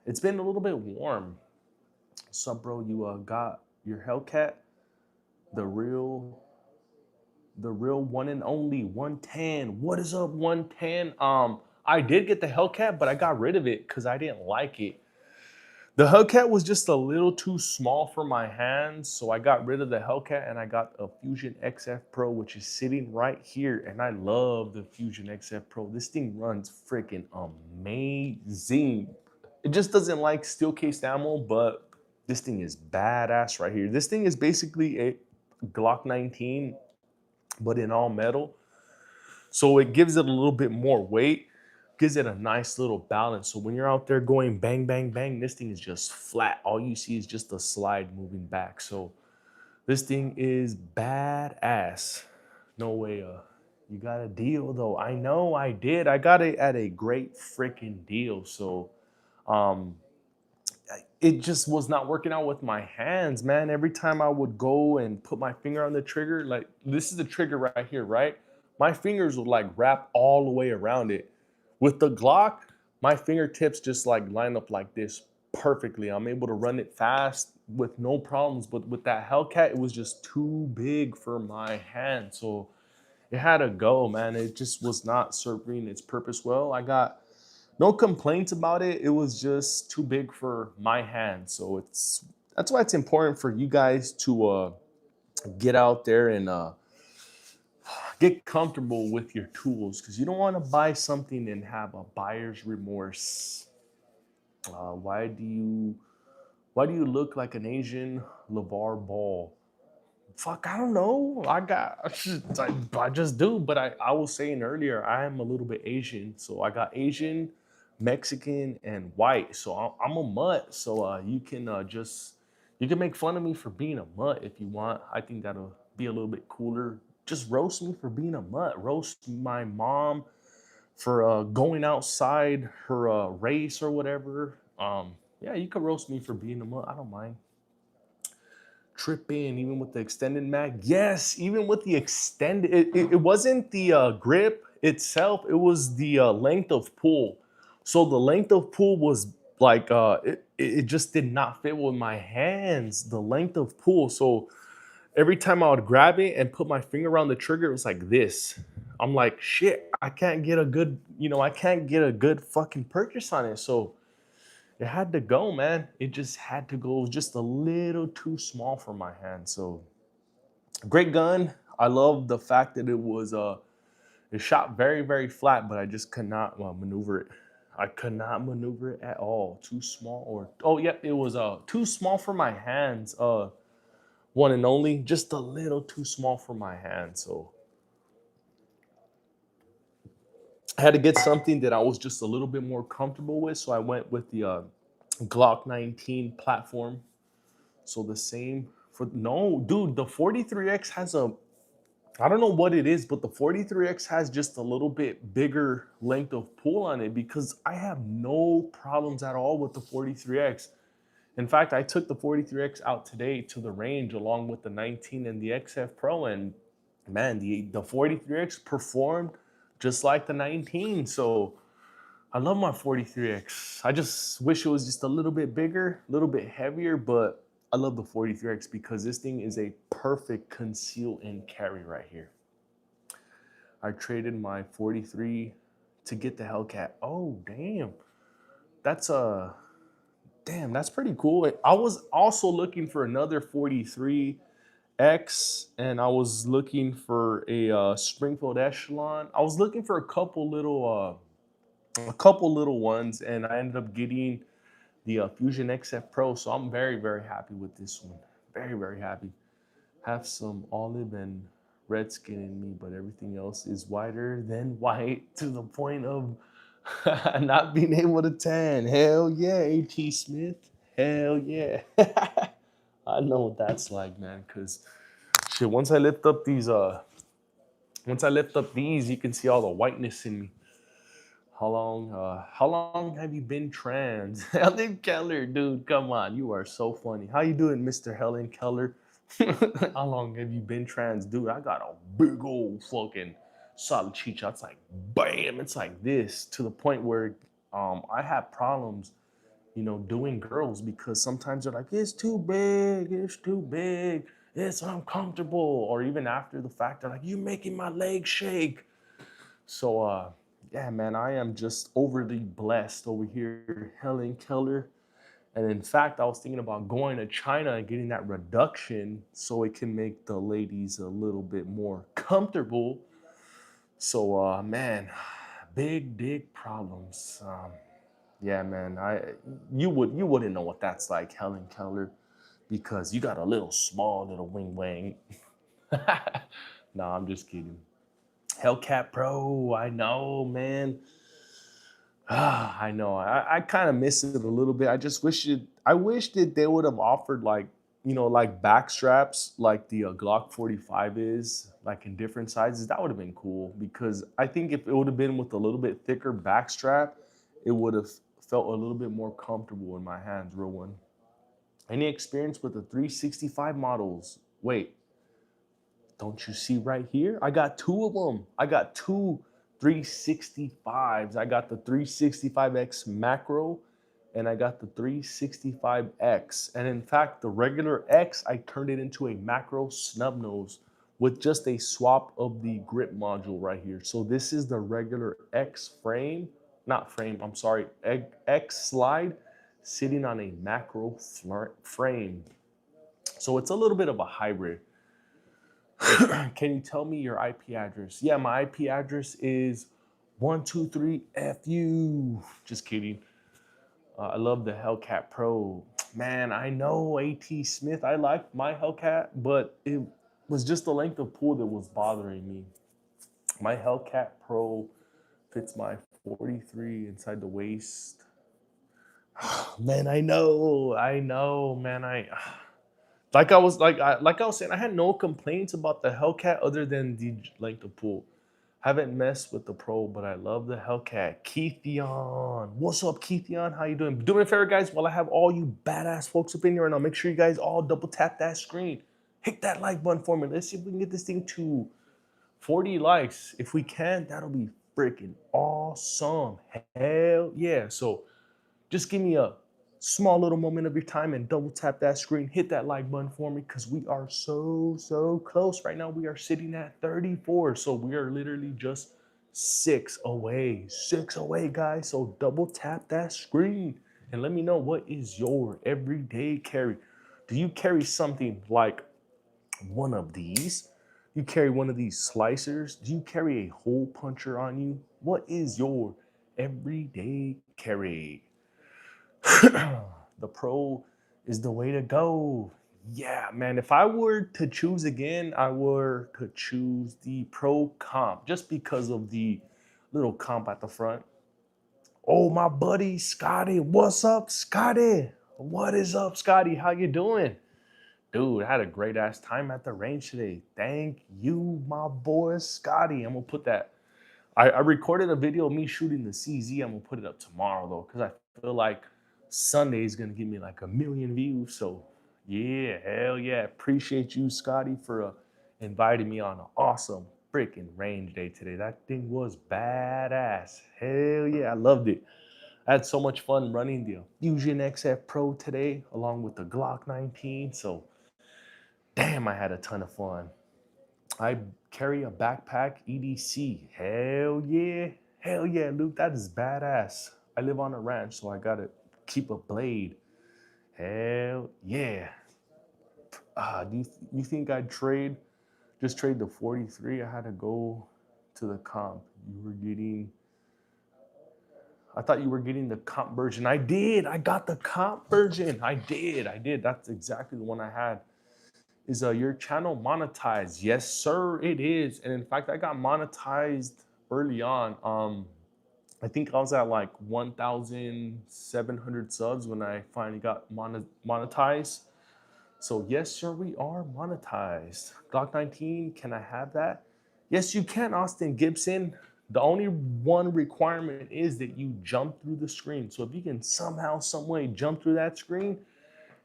Speaker 1: little bit warm. Sup bro, you got your Hellcat, the real the real one and only 110. What is up 110? I did get the Hellcat, but I got rid of it because I didn't like it. The Hellcat was just a little too small for my hands, so I got rid of the Hellcat and I got a Fusion XF Pro, which is sitting right here. And I love the Fusion XF Pro. This thing runs freaking amazing. It just doesn't like steel cased ammo, but this thing is badass right here. This thing is basically a Glock 19, but in all metal. So it gives it a little bit more weight, gives it a nice little balance. So when you're out there going bang, bang, bang, this thing is just flat. All you see is just the slide moving back. So this thing is badass. No way, you got a deal though. I know I did. I got it at a great freaking deal. So um it just was not working out with my hands, man. Every time I would go and put my finger on the trigger, like this is the trigger right here, right? My fingers would like wrap all the way around it. With the Glock, my fingertips just like line up like this perfectly. I'm able to run it fast with no problems. But with that Hellcat, it was just too big for my hand. So it had to go, man. It just was not serving its purpose well. I got no complaints about it. It was just too big for my hand. So that's why it's important for you guys to get out there and get comfortable with your tools, because you don't want to buy something and have a buyer's remorse. Uh, why do you why do you look like an Asian LeVar Ball? Fuck, I don't know. I just do. But I was saying earlier, I am a little bit Asian. So I got Asian, Mexican, and white. So I'm a mutt. So you can make fun of me for being a mutt if you want. I think that'll be a little bit cooler. Just roast me for being a mutt. Roast my mom for going outside her race or whatever. Yeah, you can roast me for being a month. I don't mind. Trip in, even with the extended mag. Yes, even with the extended, it wasn't the grip itself, it was the length of pull. So the length of pull was like, it just did not fit with my hands, the length of pull. So every time I would grab it and put my finger around the trigger, it was like this. I'm like, shit, I can't get a good, I can't get a good fucking purchase on it. So it had to go, man. It just had to go. It was just a little too small for my hand. So great gun. I love the fact that it shot very, very flat, but I just could not maneuver it. I could not maneuver it at all. Too small, or oh yeah, it was too small for my hands. One and only, just a little too small for my hands. So I had to get something that I was just a little bit more comfortable with. So I went with the Glock 19 platform. So the same for no, dude, the 43X has a, I don't know what it is, but the 43X has just a little bit bigger length of pull on it because I have no problems at all with the 43X. In fact, I took the 43X out today to the range along with the 19 and the XF Pro, and man, the 43X performed just like the 19. So I love my 43X. I just wish it was just a little bit bigger, a little bit heavier, but I love the 43X because this thing is a perfect conceal and carry right here. I traded my 43 to get the Hellcat. Oh, damn. That's a damn, that's pretty cool. I was also looking for another 43X, and I was looking for a Springfield Echelon. I was looking for a couple little ones, and I ended up getting the Fusion XF Pro. So I'm very, very happy with this one. Very, very happy. Have some olive and red skin in me, but everything else is whiter than white to the point of not being able to tan. Hell yeah, AT Smith. Hell yeah. I know what that's like, man. Cause shit, once I lift up these, you can see all the whiteness in me. How long have you been trans? Helen Keller, dude, come on. You are so funny. How you doing, Mr. Helen Keller? How long have you been trans? Dude, I got a big old fucking solid chicha. It's like bam, it's like this to the point where I have problems, doing girls because sometimes they're like, it's too big, it's uncomfortable. Or even after the fact, they're like, you're making my legs shake. So yeah, man, I am just overly blessed over here, Helen Keller. And in fact, I was thinking about going to China and getting that reduction so it can make the ladies a little bit more comfortable. So man, big problems. Yeah, man, you wouldn't know what that's like, Helen Keller, because you got a little small little wing wang. No, I'm just kidding. Hellcat Pro, I know, man. I know. I kind of miss it a little bit. I just wish it. I wish that they would have offered like, like back straps, like the Glock 45 is, like in different sizes. That would have been cool because I think if it would have been with a little bit thicker back strap, it would have felt a little bit more comfortable in my hands. Real one. Any experience with the 365 models? Wait, don't you see right here? I got two of them. I got two 365s. I got the 365X macro and I got the 365X. And in fact, the regular X, I turned it into a macro snub nose with just a swap of the grip module right here. So this is the regular X frame, not frame, I'm sorry, X slide sitting on a macro frame. So it's a little bit of a hybrid. Can you tell me your IP address? Yeah, my IP address is 123FU. Just kidding. I love the Hellcat Pro. Man, I know AT Smith. I like my Hellcat, but it was just the length of pull that was bothering me. My Hellcat Pro fits my 43 inside the waist. Man, I know, man. Like I was saying, I had no complaints about the Hellcat other than the length of pull. Haven't messed with the Pro, but I love the Hellcat. Keithion. What's up, Keithion? How you doing? Do me a favor, guys, while I have all you badass folks up in here, and I'll make sure you guys all double tap that screen. Hit that like button for me. Let's see if we can get this thing to 40 likes. If we can, that'll be freaking awesome. Hell yeah. So just give me a small little moment of your time and double tap that screen. Hit that like button for me because we are so close. Right now, we are sitting at 34. So we are literally just six away. Six away, guys. So double tap that screen and let me know what is your everyday carry. Do you carry something like one of these? You carry one of these slicers? Do you carry a hole puncher on you? What is your everyday carry? The Pro is the way to go. Yeah, man. If I were to choose again, I were to choose the Pro Comp just because of the little comp at the front. Oh, my buddy Scotty. What's up, Scotty? What is up, Scotty? How you doing? Dude, I had a great ass time at the range today. Thank you, my boy Scotty. I'm gonna put that. I recorded a video of me shooting the CZ. I'm gonna put it up tomorrow though, because I feel like Sunday is gonna give me like a million views. So yeah, hell yeah. Appreciate you, Scotty, for inviting me on an awesome freaking range day today. That thing was badass. Hell yeah, I loved it. I had so much fun running the Fusion XF Pro today, along with the Glock 19. So damn, I had a ton of fun. I carry a backpack EDC. Hell yeah. Hell yeah, Luke. That is badass. I live on a ranch, so I gotta keep a blade. Hell yeah. You think I'd just trade the 43? I had to go to the comp. I thought you were getting the comp version. I did. I got the comp version. I did. That's exactly the one I had. Is your channel monetized? Yes, sir, it is. And in fact, I got monetized early on. I think I was at like 1,700 subs when I finally got monetized. So yes, sir, we are monetized. Glock 19, can I have that? Yes, you can, Austin Gibson. The only one requirement is that you jump through the screen. So if you can somehow, some way jump through that screen,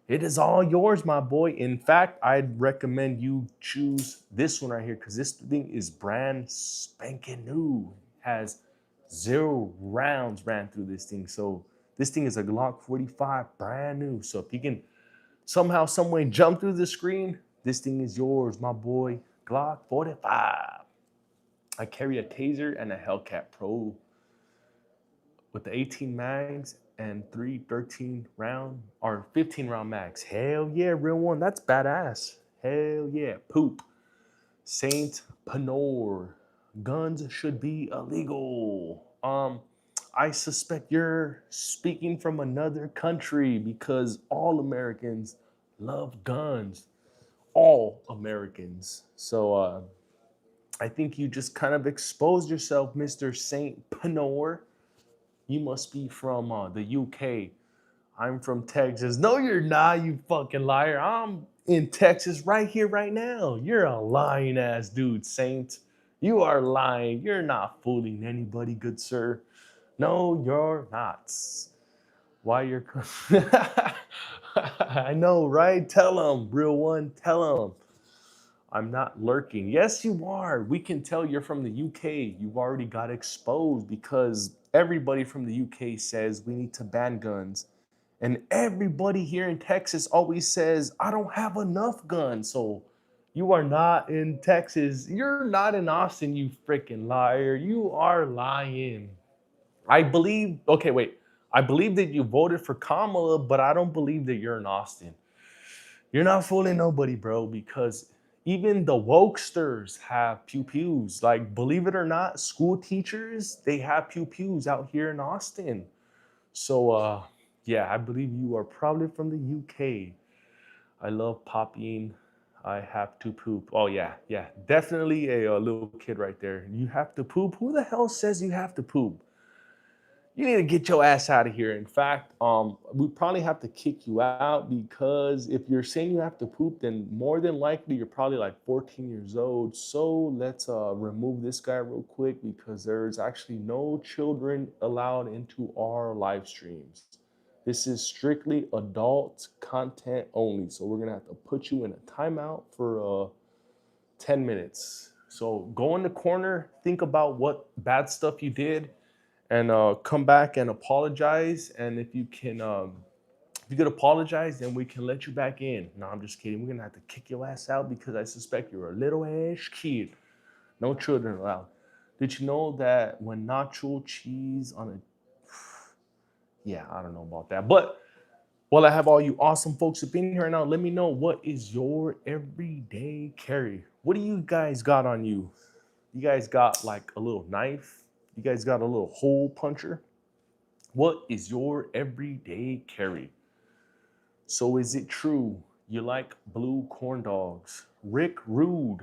Speaker 1: it is all yours, my boy. In fact, I'd recommend you choose this one right here because this thing is brand spanking new. Has 0 rounds ran through this thing. So this thing is a Glock 45, brand new. So if you can somehow, some way jump through the screen, this thing is yours, my boy. Glock 45. I carry a Taser and a Hellcat Pro with the 18 mags and 3 13 round or 15 round mags. Hell yeah, real one. That's badass. Hell yeah. Poop. Saint Panor. Guns should be illegal. I suspect you're speaking from another country because all Americans love guns. All Americans. So I think you just kind of exposed yourself, Mr. Saint Panor. You must be from the UK. I'm from Texas. No, you're not, you fucking liar. I'm in Texas right here, right now. You're a lying ass dude, Saint. You are lying. You're not fooling anybody, good sir. No, you're not. Why you're. I know, right? Tell him, real one. Tell him. I'm not lurking. Yes, you are. We can tell you're from the UK. You've already got exposed because everybody from the UK says we need to ban guns. And everybody here in Texas always says, I don't have enough guns. So you are not in Texas. You're not in Austin, you freaking liar. You are lying. I believe, okay, wait. I believe that you voted for Kamala, but I don't believe that you're in Austin. You're not fooling nobody, bro, because even the wokesters have pew pews. Like, believe it or not, school teachers, they have pew pews out here in Austin. So, yeah, I believe you are probably from the UK. I love popping. I have to poop. Oh, yeah, yeah, definitely a little kid right there. You have to poop? Who the hell says you have to poop? You need to get your ass out of here. In fact, we probably have to kick you out because if you're saying you have to poop, then more than likely you're probably like 14 years old. So let's remove this guy real quick because there's actually no children allowed into our live streams. This is strictly adult content only. So we're gonna have to put you in a timeout for 10 minutes. So go in the corner, think about what bad stuff you did, and come back and apologize. And if you could apologize, then we can let you back in. No, I'm just kidding. We're gonna have to kick your ass out because I suspect you're a little ass kid. No children allowed. Did you know that when nacho cheese on a yeah, I don't know about that. But while I have all you awesome folks up in here right now, let me know what is your everyday carry. What do you guys got on you? You guys got like a little knife? You guys got a little hole puncher? What is your everyday carry? So is it true you like blue corn dogs? Rick Rude.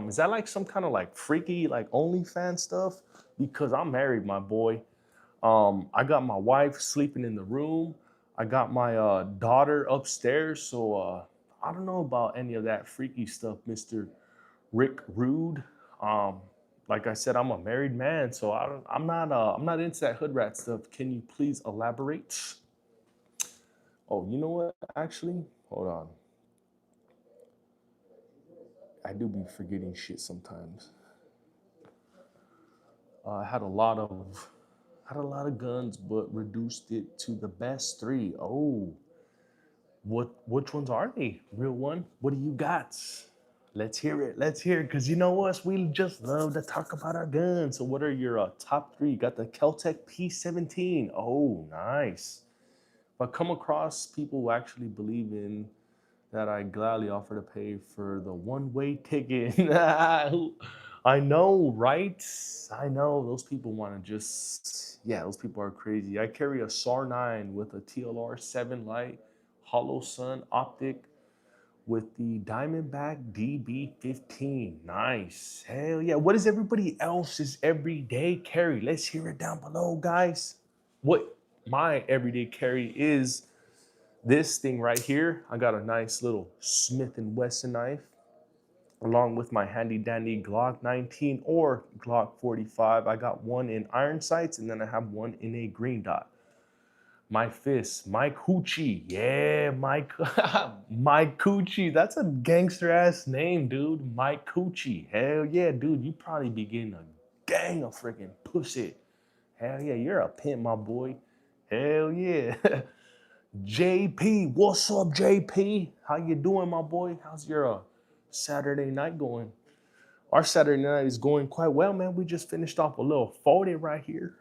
Speaker 1: Is that like some kind of like freaky like OnlyFans stuff? Because I'm married, my boy. I got my wife sleeping in the room. I got my daughter upstairs. So I don't know about any of that freaky stuff, Mr. Rick Rude. Um, like I said, I'm a married man, so I'm not into that hood rat stuff. Can you please elaborate? Oh, you know what? Actually, hold on. I do be forgetting shit sometimes. I had a lot of guns, but reduced it to the best three. Oh, which ones are they? Real one? What do you got? Let's hear it. Let's hear it. Cause you know us, we just love to talk about our guns. So what are your top three? You got the Keltec P17. Oh, nice. If I come across people who actually believe in that, I gladly offer to pay for the one-way ticket. I know, right? I know those people want to just, yeah, those people are crazy. I carry a SAR 9 with a TLR 7 light, hollow sun optic with the Diamondback DB15. Nice. Hell yeah. What is everybody else's everyday carry? Let's hear it down below, guys. What my everyday carry is this thing right here. I got a nice little Smith & Wesson knife along with my handy dandy Glock 19 or Glock 45. I got one in iron sights and then I have one in a green dot. My fist, my coochie. Yeah, my my coochie. That's a gangster ass name, dude. My coochie. Hell yeah, dude. You probably be getting a gang of freaking pussy. Hell yeah, you're a pimp, my boy. Hell yeah. JP, what's up, JP? How you doing, my boy? How's your Saturday night going? Our Saturday night is going quite well, man. We just finished off a little 40 right here.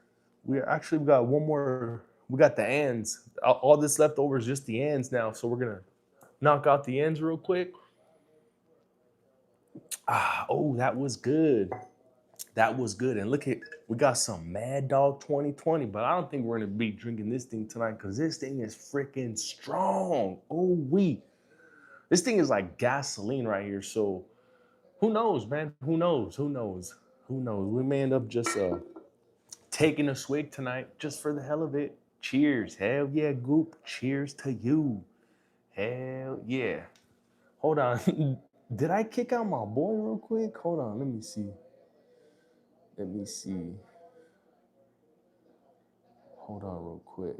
Speaker 1: We got one more. We got the ends. All this left over is just the ends now. So we're gonna knock out the ends real quick. Oh, that was good. That was good. And look at, we got some Mad Dog 2020, but I don't think we're gonna be drinking this thing tonight because this thing is freaking strong. Oh, this thing is like gasoline right here. So who knows, man? Who knows? Who knows? Who knows? We may end up just taking a swig tonight just for the hell of it. Cheers. Hell yeah, Goop. Cheers to you. Hell yeah. Hold on. Did I kick out my boy real quick? Hold on. Let me see. Let me see. Hold on real quick.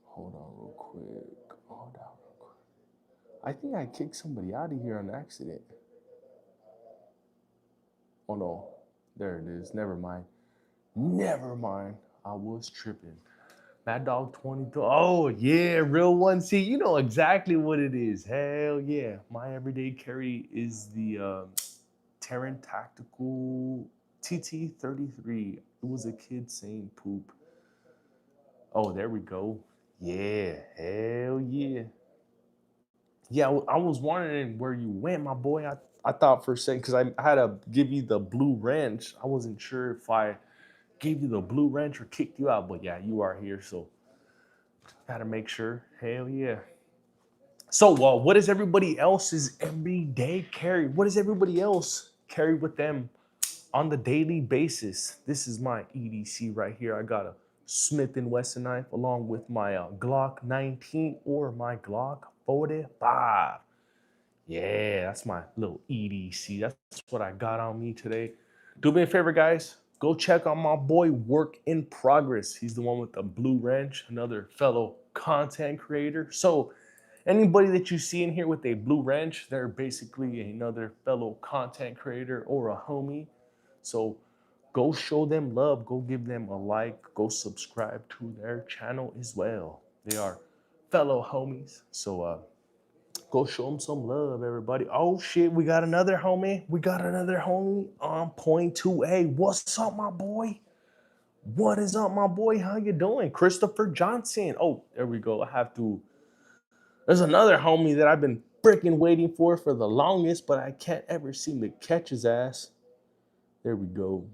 Speaker 1: Hold on real quick. Hold on real quick. I think I kicked somebody out of here on accident. Oh no. There it is. Never mind. Never mind. I was tripping. Mad Dog 22. Oh, yeah, real one. See, you know exactly what it is. Hell yeah. My everyday carry is the Terran Tactical TT33. It was a kid saying poop. Oh, there we go. Yeah, hell yeah. Yeah, I was wondering where you went, my boy. I thought for a second, because I had to give you the blue wrench. I wasn't sure if I gave you the blue wrench or kicked you out, but yeah, you are here, so gotta make sure. Hell yeah. So, what is everybody else's everyday carry? What does everybody else carry with them on the daily basis. This is my EDC right here. I got a Smith & Wesson knife along with my Glock 19 or my Glock 45. Yeah, that's my little EDC. That's what I got on me today. Do me a favor, guys. Go check out my boy Work in Progress. He's the one with the blue wrench, another fellow content creator. So anybody that you see in here with a blue wrench, they're basically another fellow content creator or a homie. So go show them love. Go give them a like. Go subscribe to their channel as well. They are fellow homies. So go show them some love, everybody. Oh shit, we got another homie. We got another homie on point 2A. What's up, my boy? What is up, my boy? How you doing? Christopher Johnson. Oh, there we go. I have to. There's another homie that I've been freaking waiting for the longest, but I can't ever seem to catch his ass. There we go.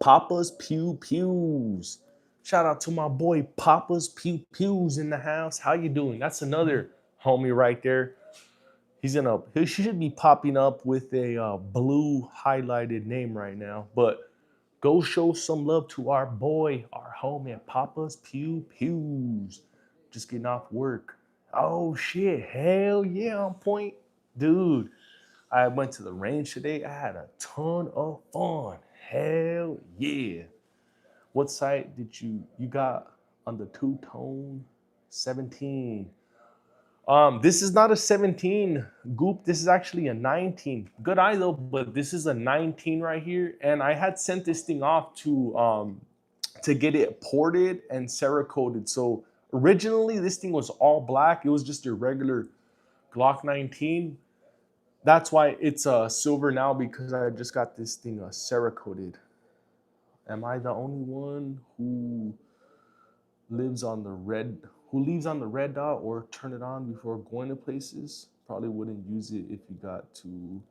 Speaker 1: Papa's Pew Pews. Shout out to my boy Papa's Pew Pews in the house. How you doing? That's another homie right there. He should be popping up with a blue highlighted name right now. But go show some love to our boy, our homie at Papa's Pew Pews. Just getting off work. Oh shit, hell yeah, on point. Dude, I went to the range today. I had a ton of fun. Hell yeah. What sight did you got on the two-tone 17? This is not a 17 Goop. This is actually a 19. Good eye though, but this is a 19 right here. And I had sent this thing off to get it ported and Cerakoted. So originally this thing was all black. It was just a regular Glock 19. That's why it's silver now, because I just got this thing Cerakoted. Am I the only one who lives on the red leaves on the red dot or turn it on before going to places? Probably wouldn't use it if you got to.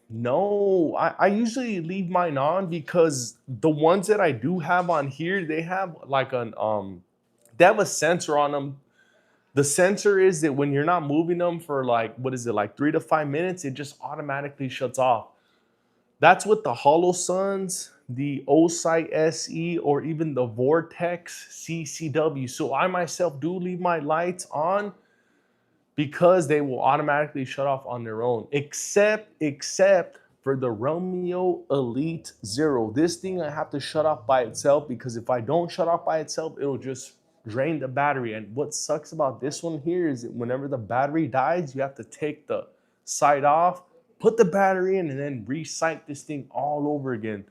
Speaker 1: No, I usually leave mine on because the ones that I do have on here, they have like they have a sensor on them. The sensor is that when you're not moving them for like, what is it, like 3 to 5 minutes, it just automatically shuts off. That's what the Hollow Suns, the Osight SE, or even the Vortex CCW. So I myself do leave my lights on because they will automatically shut off on their own, except for the Romeo Elite Zero. This thing I have to shut off by itself, because if I don't shut off by itself, it'll just drain the battery. And what sucks about this one here is that whenever the battery dies, you have to take the sight off, put the battery in, and then re-sight this thing all over again.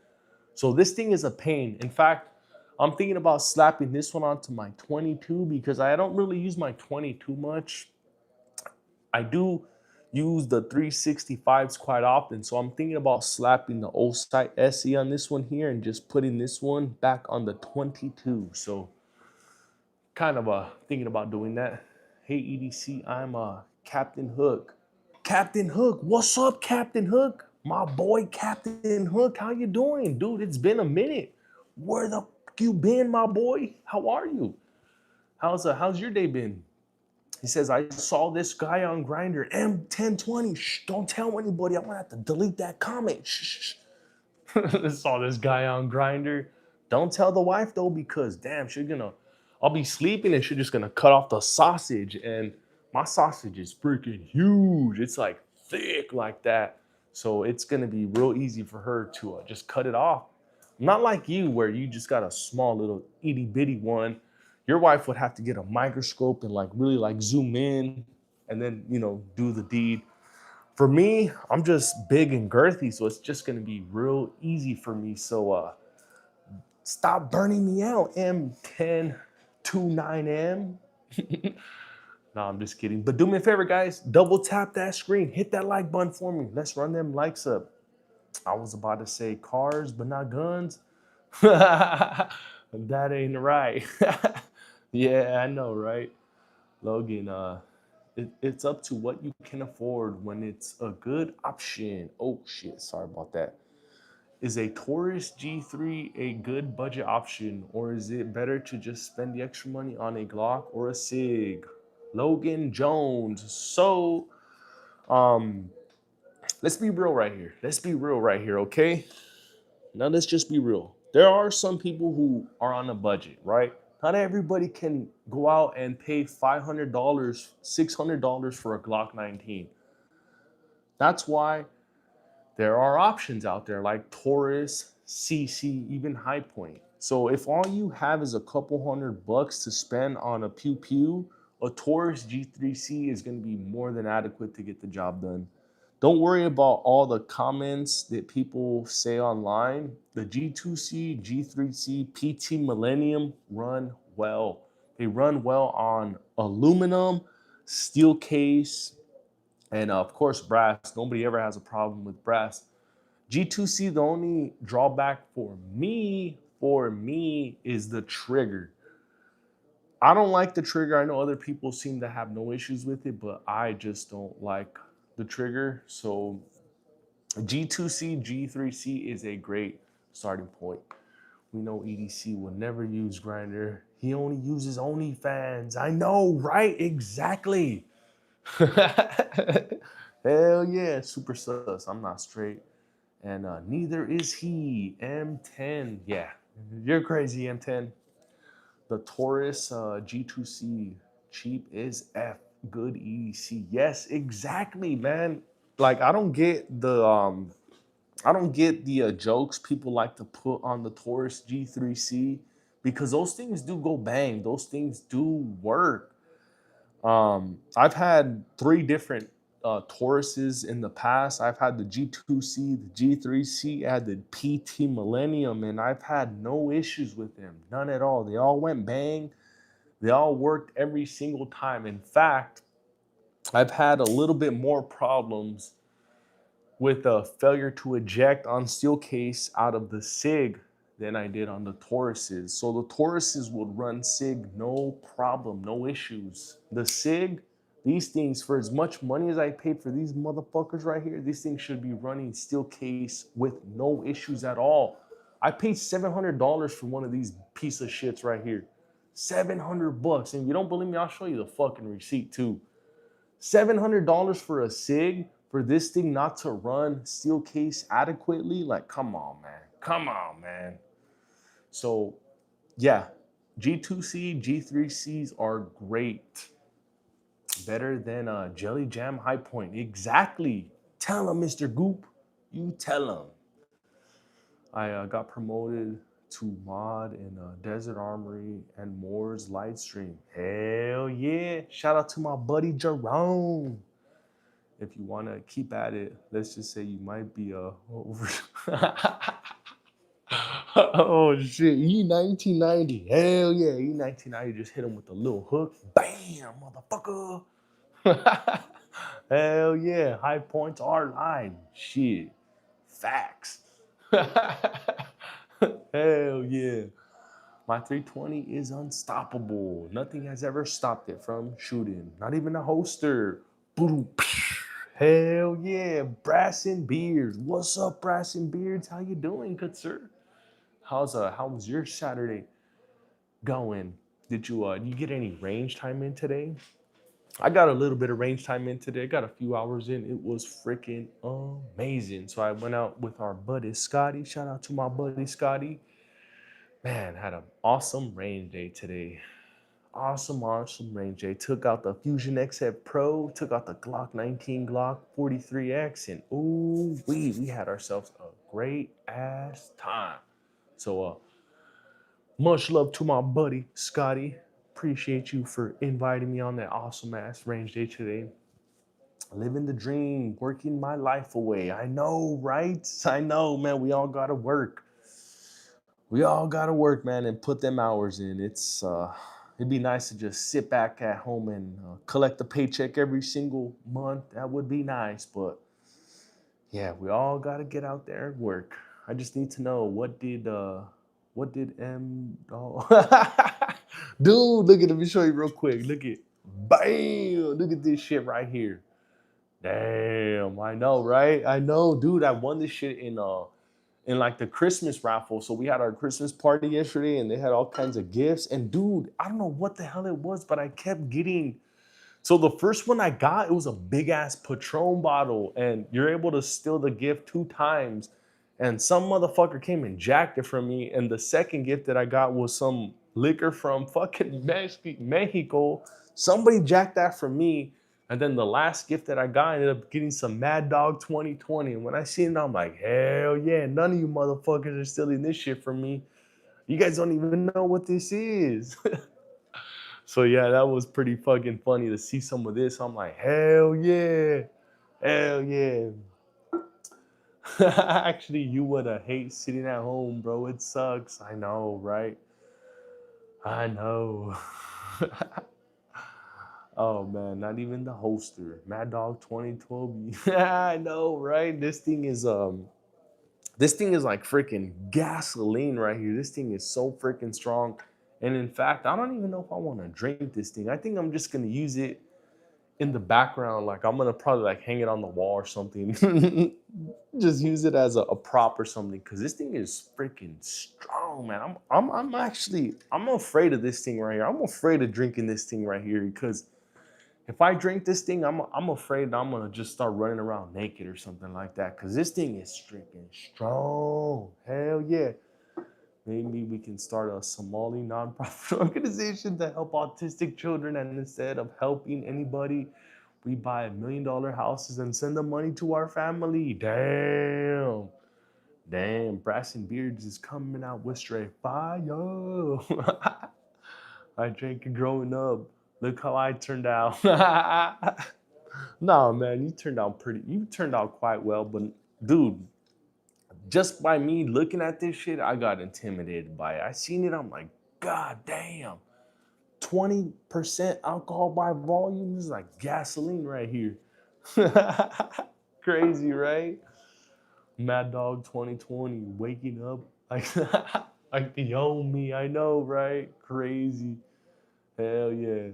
Speaker 1: So this thing is a pain. In fact, I'm thinking about slapping this one onto my 22 because I don't really use my 22 much. I do use the 365s quite often, so I'm thinking about slapping the Osight SE on this one here and just putting this one back on the 22. So kind of thinking about doing that. Hey EDC, I'm Captain Hook. Captain Hook, what's up, Captain Hook? My boy Captain Hook, how you doing? Dude, it's been a minute. Where the fuck you been, my boy? How are you? How's your day been? He says, I saw this guy on Grindr, M1020. Shh, don't tell anybody. I'm gonna have to delete that comment. Shh. Saw this guy on Grindr. Don't tell the wife though, because damn, I'll be sleeping and she's just gonna cut off the sausage. And my sausage is freaking huge. It's like thick like that. So it's gonna be real easy for her to just cut it off. Not like you, where you just got a small little itty bitty one. Your wife would have to get a microscope and like really like zoom in and then, do the deed. For me, I'm just big and girthy, so it's just gonna be real easy for me. So stop burning me out, M1029M. No, I'm just kidding. But do me a favor, guys. Double tap that screen. Hit that like button for me. Let's run them likes up. I was about to say cars, but not guns. That ain't right. Yeah, I know, right? Logan, it's up to what you can afford when it's a good option. Oh shit, sorry about that. Is a Taurus G3 a good budget option, or is it better to just spend the extra money on a Glock or a SIG? Logan Jones. So, let's be real right here. Let's be real right here, okay? Now let's just be real. There are some people who are on a budget, right? Not everybody can go out and pay $500, $600 for a Glock 19. That's why there are options out there like Taurus, CC, even High Point. So if all you have is a couple $100 to spend on a pew pew, a Taurus G3C is going to be more than adequate to get the job done. Don't worry about all the comments that people say online. The G2C, G3C, PT Millennium run well. They run well on aluminum, steel case, and of course brass. Nobody ever has a problem with brass. G2C, the only drawback for me is the trigger. I don't like the trigger. I know other people seem to have no issues with it, but I just don't like the trigger. So G2C, G3C is a great starting point. We know EDC will never use Grinder. He only uses OnlyFans. I know, right? Exactly. Hell yeah, super sus. I'm not straight. And neither is he. M10. Yeah, you're crazy, M10. The Taurus G2C, cheap is F, good EDC. Yes, exactly, man. Like I don't get the jokes people like to put on the Taurus G3C because those things do go bang. Those things do work. I've had three different Tauruses in the past. I've had the G2C, the G3C, I had the PT Millennium, and I've had no issues with them, none at all. They all went bang. They all worked every single time. In fact, I've had a little bit more problems with a failure to eject on steel case out of the SIG than I did on the Tauruses. So the Tauruses would run SIG no problem, no issues. The SIG, these things, for as much money as I paid for these motherfuckers right here, these things should be running steel case with no issues at all. I paid $700 for one of these piece of shits right here. $700. And if you don't believe me, I'll show you the fucking receipt too. $700 for a SIG for this thing not to run steel case adequately? Like, come on, man. Come on, man. So, yeah, G2C, G3Cs are great. Better than a Jelly Jam High Point. Exactly. Tell him, Mr. Goop. You tell him. I got promoted to mod in Desert Armory and Moore's Lightstream. Hell yeah. Shout out to my buddy Jerome. If you want to keep at it, let's just say you might be over. Oh shit, E1990. Hell yeah, E1990 just hit him with a little hook. Bam, motherfucker. Hell yeah, high points are line. Shit. Facts. Hell yeah. My 320 is unstoppable. Nothing has ever stopped it from shooting. Not even a holster. Boom. Hell yeah. Brass and Beards. What's up, Brass and Beards? How you doing, good sir? How was your Saturday going? Did you get any range time in today? I got a little bit of range time in today. I got a few hours in. It was freaking amazing. So I went out with our buddy Scotty. Shout out to my buddy Scotty. Man, had an awesome range day today. Awesome range day. Took out the Fusion XF Pro, took out the Glock 19, Glock 43X, and ooh, we had ourselves a great ass time. So much love to my buddy Scotty. Appreciate you for inviting me on that awesome ass range day today. Living the dream, working my life away. I know, right? I know, man. We all gotta work. We all gotta work, man, and put them hours in. It'd be nice to just sit back at home and collect a paycheck every single month. That would be nice, but yeah, we all gotta get out there and work. I just need to know what did M oh dude, look at, let me show you real quick. Look at, bam, look at this shit right here. Damn, I know, right? I know, dude. I won this shit in like the Christmas raffle. So we had our Christmas party yesterday and they had all kinds of gifts. And dude, I don't know what the hell it was, but I kept getting So the first one I got, it was a big ass Patron bottle, and you're able to steal the gift 2 times. And some motherfucker came and jacked it from me. And the second gift that I got was some liquor from fucking Mexico. Somebody jacked that from me. And then the last gift that I got, I ended up getting some Mad Dog 2020. And when I seen it, I'm like, hell yeah, none of you motherfuckers are stealing this shit from me. You guys don't even know what this is. So yeah, that was pretty fucking funny to see some of this. I'm like, hell yeah, hell yeah. Actually, you would have hate sitting at home, bro. It sucks. I know, right? I know. Oh man, not even the holster. Mad Dog 2012. I know, right? This thing is like freaking gasoline right here. This thing is so freaking strong. And in fact, I don't even know if I want to drink this thing. I think I'm just gonna use it in the background. Like I'm gonna probably like hang it on the wall or something. Just use it as a prop or something. Cause this thing is freaking strong, man. I'm afraid of this thing right here. I'm afraid of drinking this thing right here because if I drink this thing, I'm afraid I'm gonna just start running around naked or something like that. Cause this thing is freaking strong. Hell yeah. Maybe we can start a Somali nonprofit organization to help autistic children, and instead of helping anybody, we buy $1 million houses and send the money to our family. Damn. Damn, Brass and Beards is coming out with straight fire. I drank it growing up. Look how I turned out. No, man, you turned out quite well, but dude, just by me looking at this shit, I got intimidated by it. I seen it, I'm like, God damn. 20% alcohol by volume is like gasoline right here. Crazy, right? Mad Dog 2020, waking up like like the old me. I know, right? Crazy. Hell yeah.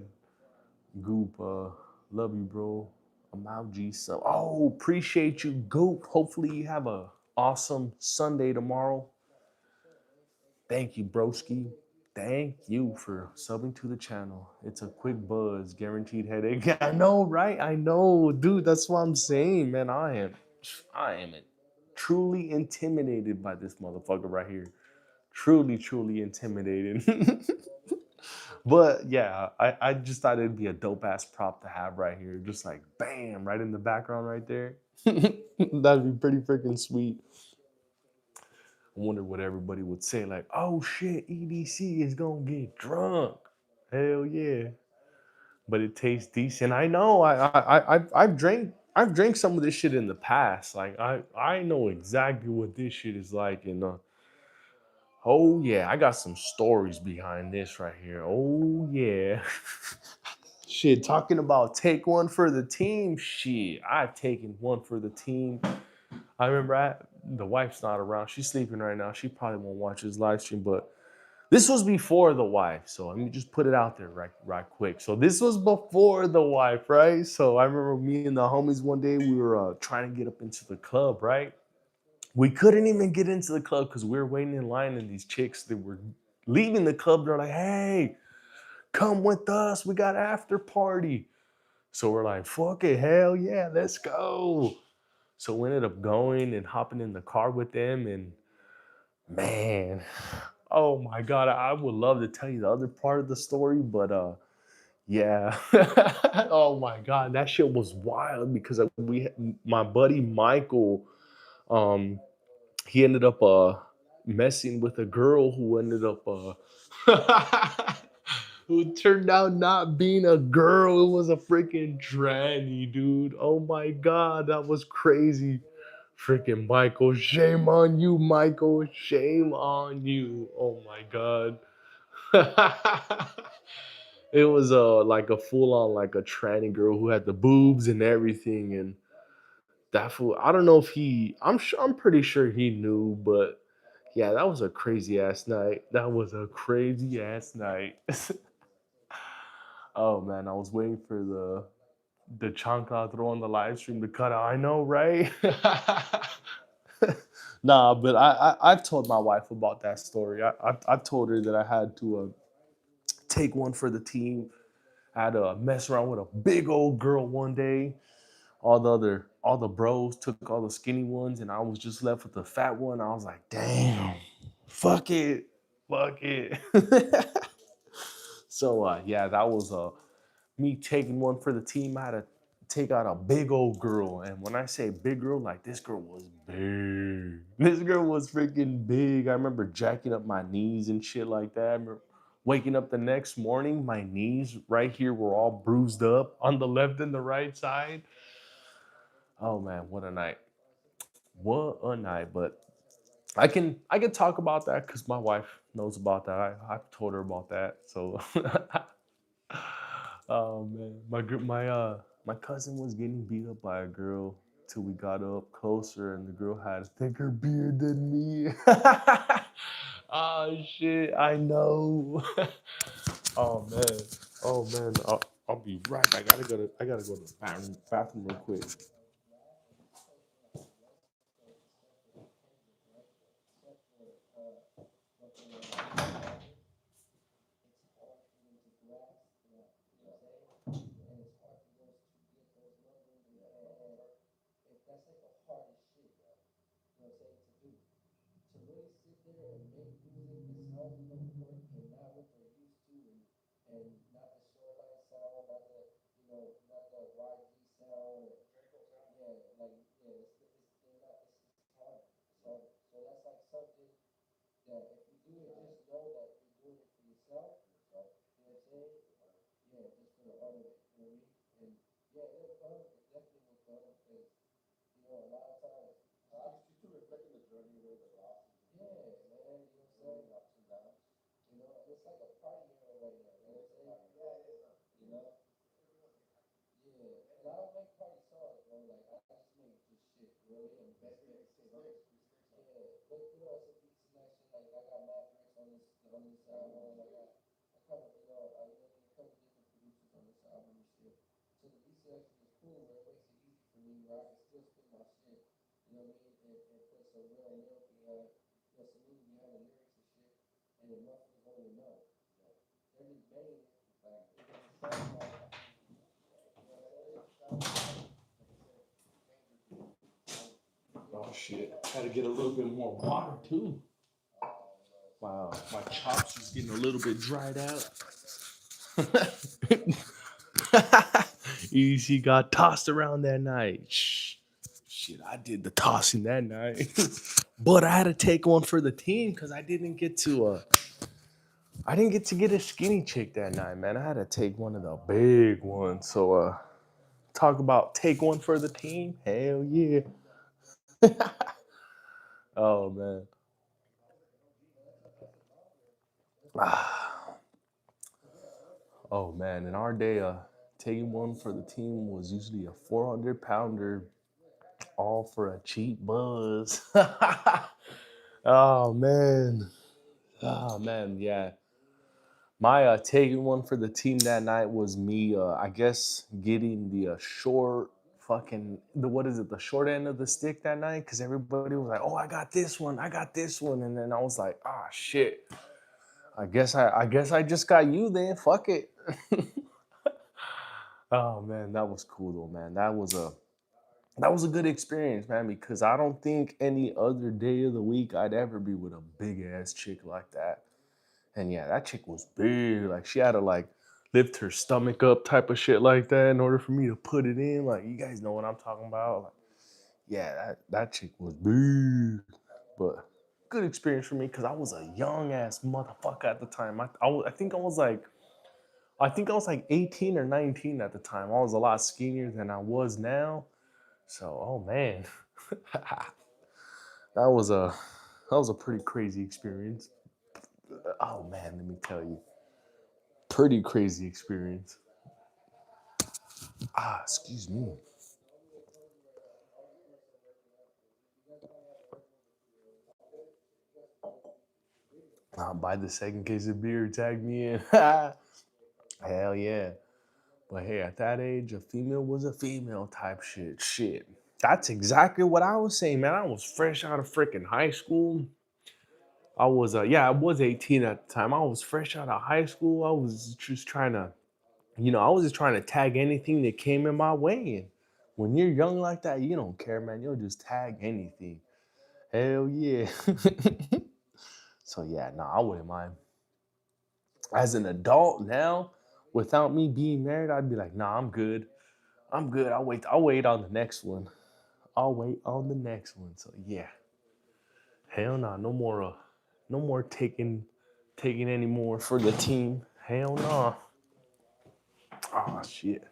Speaker 1: Goop, love you, bro. I'm out, G. So, oh, appreciate you, Goop. Hopefully you have a awesome Sunday tomorrow. Thank you, broski. Thank you for subbing to the channel. It's a quick buzz, guaranteed headache. I know, right? I know, dude. That's what I'm saying, man. I am truly intimidated by this motherfucker right here. Truly, truly intimidated. But yeah, I just thought it'd be a dope ass prop to have right here. Just like bam, right in the background right there. That'd be pretty freaking sweet. I wonder what everybody would say, like, oh shit, EDC is gonna get drunk. Hell yeah. But it tastes decent. I know. I've drank some of this shit in the past. Like I know exactly what this shit is like. And oh yeah, I got some stories behind this right here. Oh yeah. Shit, talking about take one for the team. Shit, I've taken one for the team. I remember the wife's not around. She's sleeping right now. She probably won't watch this live stream, but this was before the wife. So let me just put it out there right quick. So this was before the wife, right? So I remember me and the homies one day, we were trying to get up into the club, right? We couldn't even get into the club because we were waiting in line, and these chicks that were leaving the club, they're like, hey, come with us. We got after party. So we're like, fuck it, hell yeah, let's go. So we ended up going and hopping in the car with them, and man, oh my god, I would love to tell you the other part of the story, but yeah. Oh my god, that shit was wild because my buddy Michael, um he ended up messing with a girl who ended up who turned out not being a girl. It was a freaking tranny, dude. Oh my god, that was crazy. Freaking Michael, shame on you, Michael. Shame on you. Oh my god. It was like a full on like a tranny girl who had the boobs and everything, and that fool. I don't know if I'm pretty sure he knew, but yeah, that was a crazy ass night. That was a crazy ass night. Oh man, I was waiting for the chancla throw on the live stream to cut out. I know, right? Nah, but I've told my wife about that story. I've told her that I had to take one for the team, I had to mess around with a big old girl one day. All the bros took all the skinny ones, and I was just left with the fat one. I was like, damn, fuck it, fuck it. So yeah, that was me taking one for the team. I had to take out a big old girl, and when I say big girl, like this girl was big. This girl was freaking big. I remember jacking up my knees and shit like that. I remember waking up the next morning, my knees right here were all bruised up on the left and the right side. Oh man, what a night! What a night! But I can talk about that because my wife knows about that. I've told her about that. So oh man, my cousin was getting beat up by a girl till we got up closer, and the girl had a thicker beard than me. Oh shit, I know. Oh man, oh man, I'll be right back. I gotta go to the bathroom real quick. Oh shit! Had to get a little bit more water too. Wow, my chops is getting a little bit dried out. Easy got tossed around that night. Shit, I did the tossing that night. But I had to take one for the team because I didn't get to get a skinny chick that night, man. I had to take one of the big ones. So talk about take one for the team. Hell yeah. Oh man. Oh man. In our day, taking one for the team was usually a 400-pounder, all for a cheap buzz. Oh man. Oh man, yeah. My taking one for the team that night was me. I guess getting the short fucking the what is it? The short end of the stick that night because everybody was like, "Oh, I got this one. I got this one," and then I was like, "Ah, shit. I guess I just got you then. Fuck it." Oh man, that was cool though, man. That was a good experience, man. Because I don't think any other day of the week I'd ever be with a big ass chick like that. And yeah, that chick was big. Like she had to like lift her stomach up type of shit like that in order for me to put it in. Like you guys know what I'm talking about. Like, yeah, that chick was big. But good experience for me because I was a young ass motherfucker at the time. I think I was like 18 or 19 at the time. I was a lot skinnier than I was now. So oh man. that was a that was a pretty crazy experience. Oh man, let me tell you. Pretty crazy experience. Excuse me. I'll buy the second case of beer, tag me in. Hell yeah. But hey, at that age, a female was a female type shit. Shit. That's exactly what I was saying, man. I was fresh out of freaking high school. I was 18 at the time. I was fresh out of high school. I was just trying to I was just trying to tag anything that came in my way. And when you're young like that, you don't care, man. You'll just tag anything. Hell yeah. So yeah, no, I wouldn't mind. As an adult now, without me being married, I'd be like, nah, I'm good. I'm good. I'll wait on the next one. I'll wait on the next one. So yeah. Hell no, no more taking any more for the team. Hell no. Oh shit.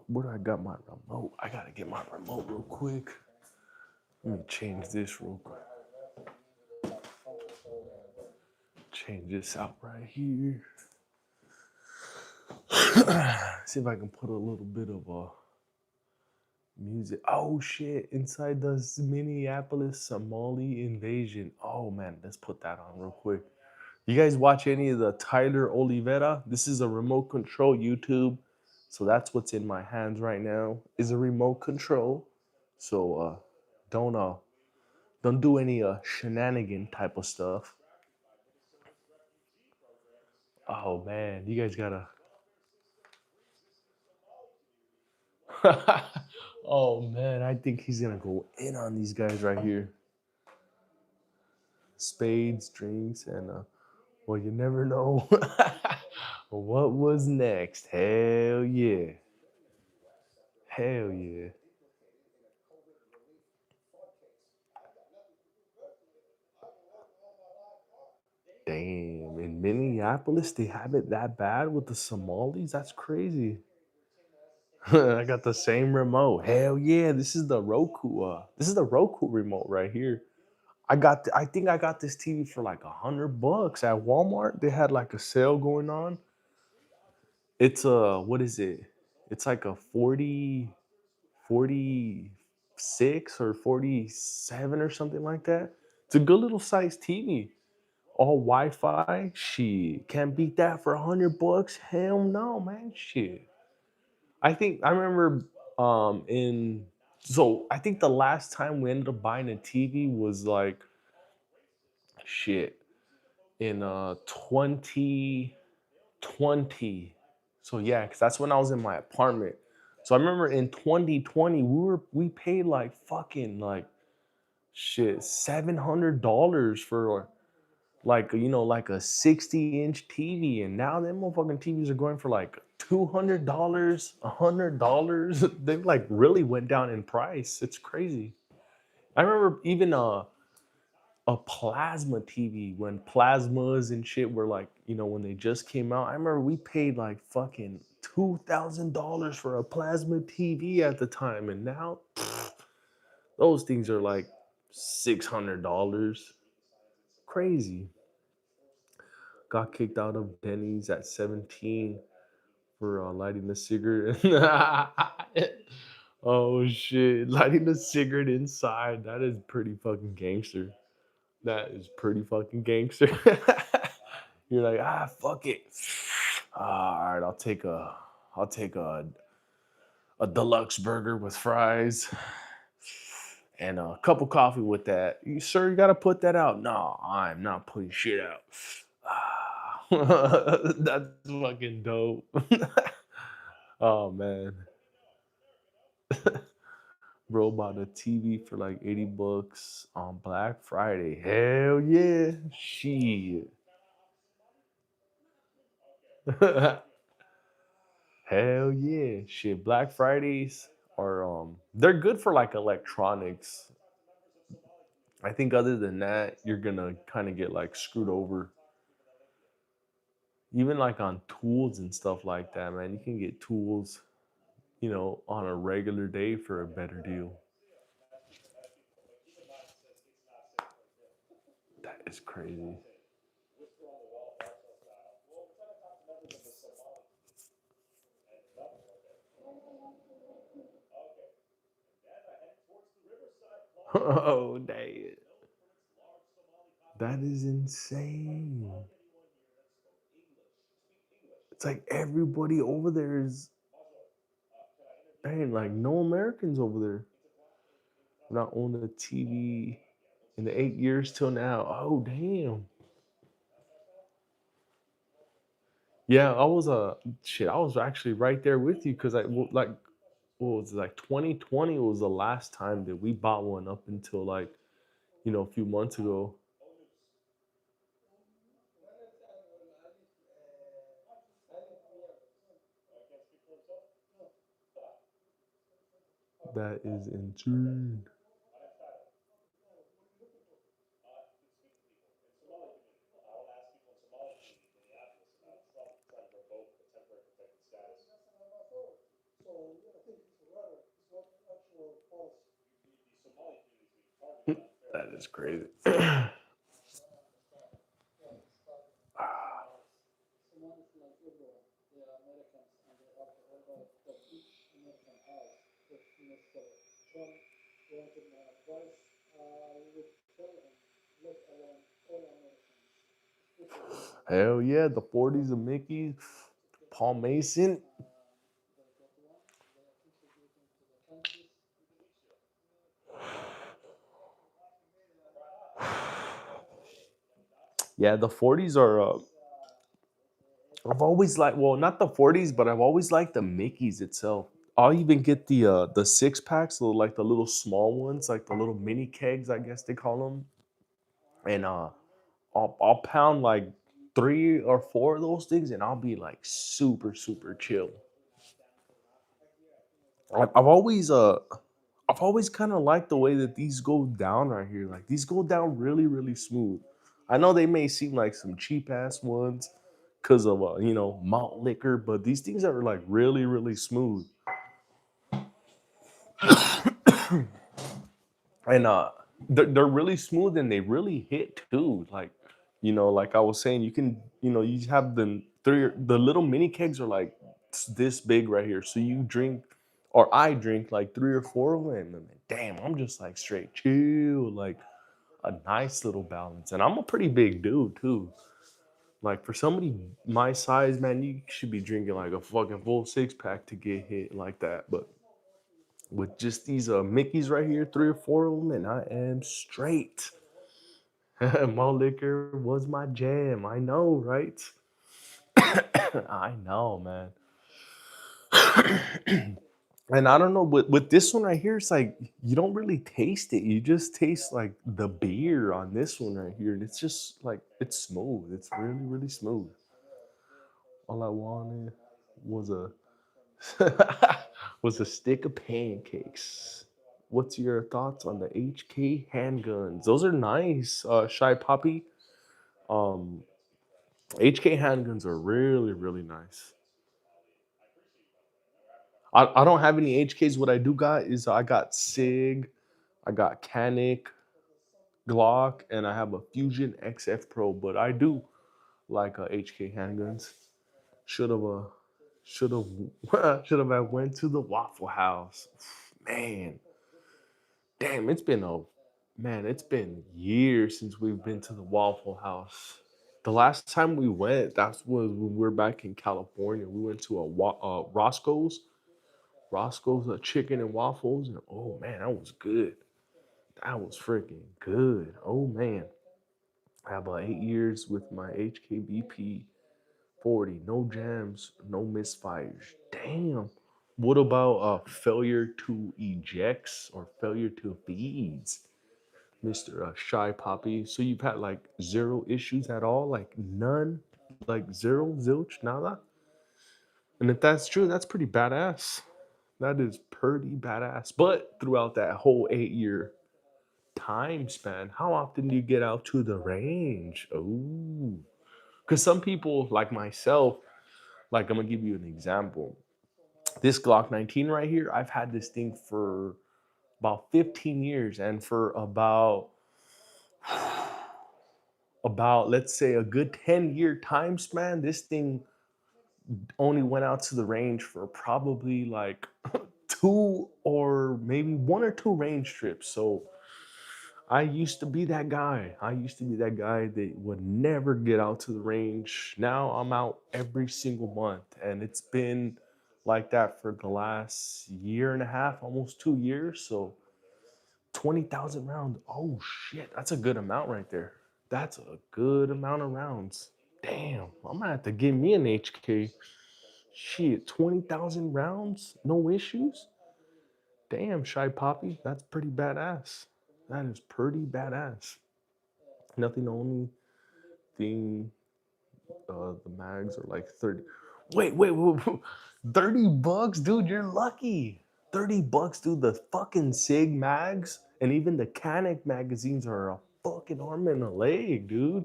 Speaker 1: Where do I got my remote? I gotta get my remote real quick. Let me change this real quick. Change this out right here. See if I can put a little bit of music. Oh shit! Inside the Minneapolis Somali invasion. Oh man, let's put that on real quick. You guys watch any of the Tyler Oliveira? This is a remote control YouTube. So that's what's in my hands right now is a remote control. So don't do any shenanigan type of stuff. Oh man, you guys gotta. Oh man, I think he's gonna go in on these guys right here. Spades, drinks, and well, you never know what was next. Hell yeah, hell yeah. Damn, in Minneapolis, they have it that bad with the Somalis? That's crazy. I got the same remote. Hell yeah, this is the Roku. This is the Roku remote right here. I think I got this TV for like $100 at Walmart. They had like a sale going on. It's what is it? It's like a 46 or 47 or something like that. It's a good little size TV. All Wi-Fi. Shit. Can't beat that for $100. Hell no, man. Shit. I remember in so I think the last time we ended up buying a TV was like shit in 2020. So yeah, because that's when I was in my apartment. So I remember in 2020 we paid like fucking like shit $700 for like like a 60-inch TV, and now them motherfucking TVs are going for like $200, $100. They like really went down in price. It's crazy. I remember even a plasma TV when plasmas and shit were like, when they just came out. I remember we paid like fucking $2,000 for a plasma TV at the time, and now those things are like $600. Crazy. Got kicked out of Denny's at 17 for lighting a cigarette. Oh shit, lighting a cigarette inside. That is pretty fucking gangster. That is pretty fucking gangster. You're like, fuck it. All right, I'll take a deluxe burger with fries and a cup of coffee with that. You gotta put that out. No, I'm not putting shit out. That's fucking dope. Oh man. Bro bought a TV for like $80 on Black Friday. Hell yeah. Shit. Hell yeah. Shit. Black Fridays are they're good for like electronics. I think other than that, you're gonna kind of get like screwed over. Even like on tools and stuff like that, man. You can get tools, on a regular day for a better deal. That is crazy. Oh, dang. That is insane. It's like everybody over there is, dang, like no Americans over there. Not on the TV in the 8 years till now. Oh, damn. Yeah, I was shit. I was actually right there with you because like what was it, like 2020 was the last time that we bought one up until like a few months ago. That is insane. That is crazy. Hell yeah, the 40s of Mickey, Paul Mason. Yeah, the 40s are. I've always liked, well, not the 40s, but I've always liked the Mickeys itself. I'll even get the six packs, so like the little small ones, like the little mini kegs, I guess they call them, and I'll pound like 3 or 4 of those things, and I'll be like super super chill. I've always I've always kind of liked the way that these go down right here. Like these go down really, really smooth. I know they may seem like some cheap ass ones because of malt liquor, but these things are like really, really smooth. And they're really smooth and they really hit too. Like, like I was saying, you can, you have the little mini kegs are like this big right here. So you drink, or I drink like 3 or 4 of them, and then, damn, I'm just like straight chill, like a nice little balance. And I'm a pretty big dude too. Like for somebody my size, man, you should be drinking like a fucking full 6 pack to get hit like that. But with just these Mickeys right here, 3 or 4 of them, and I am straight. Malt liquor was my jam. I know, right? I know, man. And I don't know, with this one right here, it's like you don't really taste it. You just taste like the beer on this one right here, and it's just like it's smooth. It's really, really smooth. All I wanted was a was a stick of pancakes. What's your thoughts on the HK handguns? Those are nice, Shy Poppy. Um, HK handguns are really, really nice. I don't have any HKs. What I do got is I got Sig, I got Canic, Glock, and I have a Fusion XF Pro. But I do like HK handguns. Should have should have should have I went to the Waffle House. Man, damn, it's been years since we've been to the Waffle House. The last time we went, that was when we were back in California. We went to Roscoe's chicken and waffles, and oh man, that was good. That was freaking good. Oh man, I have about 8 years with my HKBP 40. No jams, no misfires. Damn. What about failure to ejects or failure to feeds, Mr. Shy Poppy? So you've had like zero issues at all, like none, like zero, zilch, nada. And if that's true, that's pretty badass. That is pretty badass. But throughout that whole 8 year time span, how often do you get out to the range? Oh, because some people like myself, like I'm gonna give you an example. This Glock 19 right here, I've had this thing for about 15 years, and for about let's say a good 10-year time span, this thing only went out to the range for probably like 2 or maybe 1 or 2 range trips. So I used to be that guy. I used to be that guy that would never get out to the range. Now I'm out every single month, and it's been like that for the last year and a half, almost 2 years. So 20,000 rounds. Oh shit, that's a good amount right there. That's a good amount of rounds. Damn, I'm gonna have to give me an HK. Shit, 20,000 rounds, no issues. Damn, Shy Poppy, that's pretty badass. That is pretty badass. Nothing, the only thing, the mags are like 30. Wait. $30, dude, you're lucky. $30, dude. The fucking Sig mags and even the Canic magazines are a fucking arm and a leg, dude.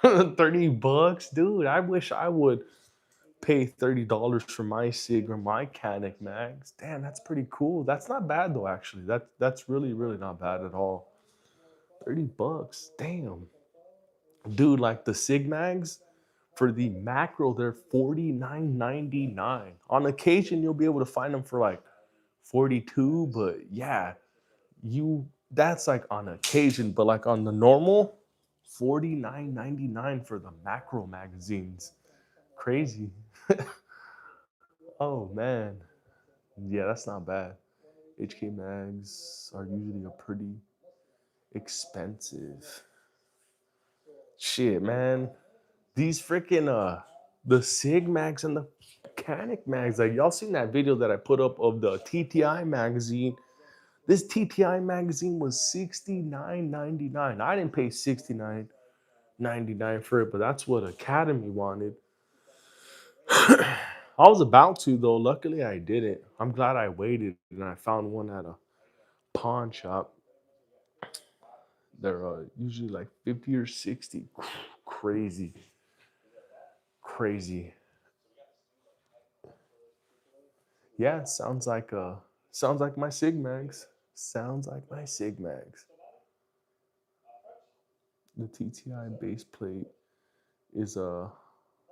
Speaker 1: $30, dude. I wish I would pay $30 for my Sig or my Canic mags. Damn, that's pretty cool. That's not bad though, actually. That's really not bad at all. $30. Damn. Dude, like the Sig mags for the macro, they're 49.99. On occasion, you'll be able to find them for like 42, but yeah, you that's like on occasion, but like on the normal, 49.99 for the macro magazines. Crazy. Oh man. Yeah, that's not bad. HK mags are usually a pretty expensive. Shit, man. These freaking the Sig mags and the Canic mags. Like y'all seen that video that I put up of the TTI magazine. This TTI magazine was 69.99. I didn't pay 69.99 for it, but that's what Academy wanted. I was about to though. Luckily I didn't. I'm glad I waited and I found one at a pawn shop. They're usually like 50 or 60. Crazy. Crazy. Yeah, sounds like my Sig mags. Sounds like my Sig mags. The TTI base plate is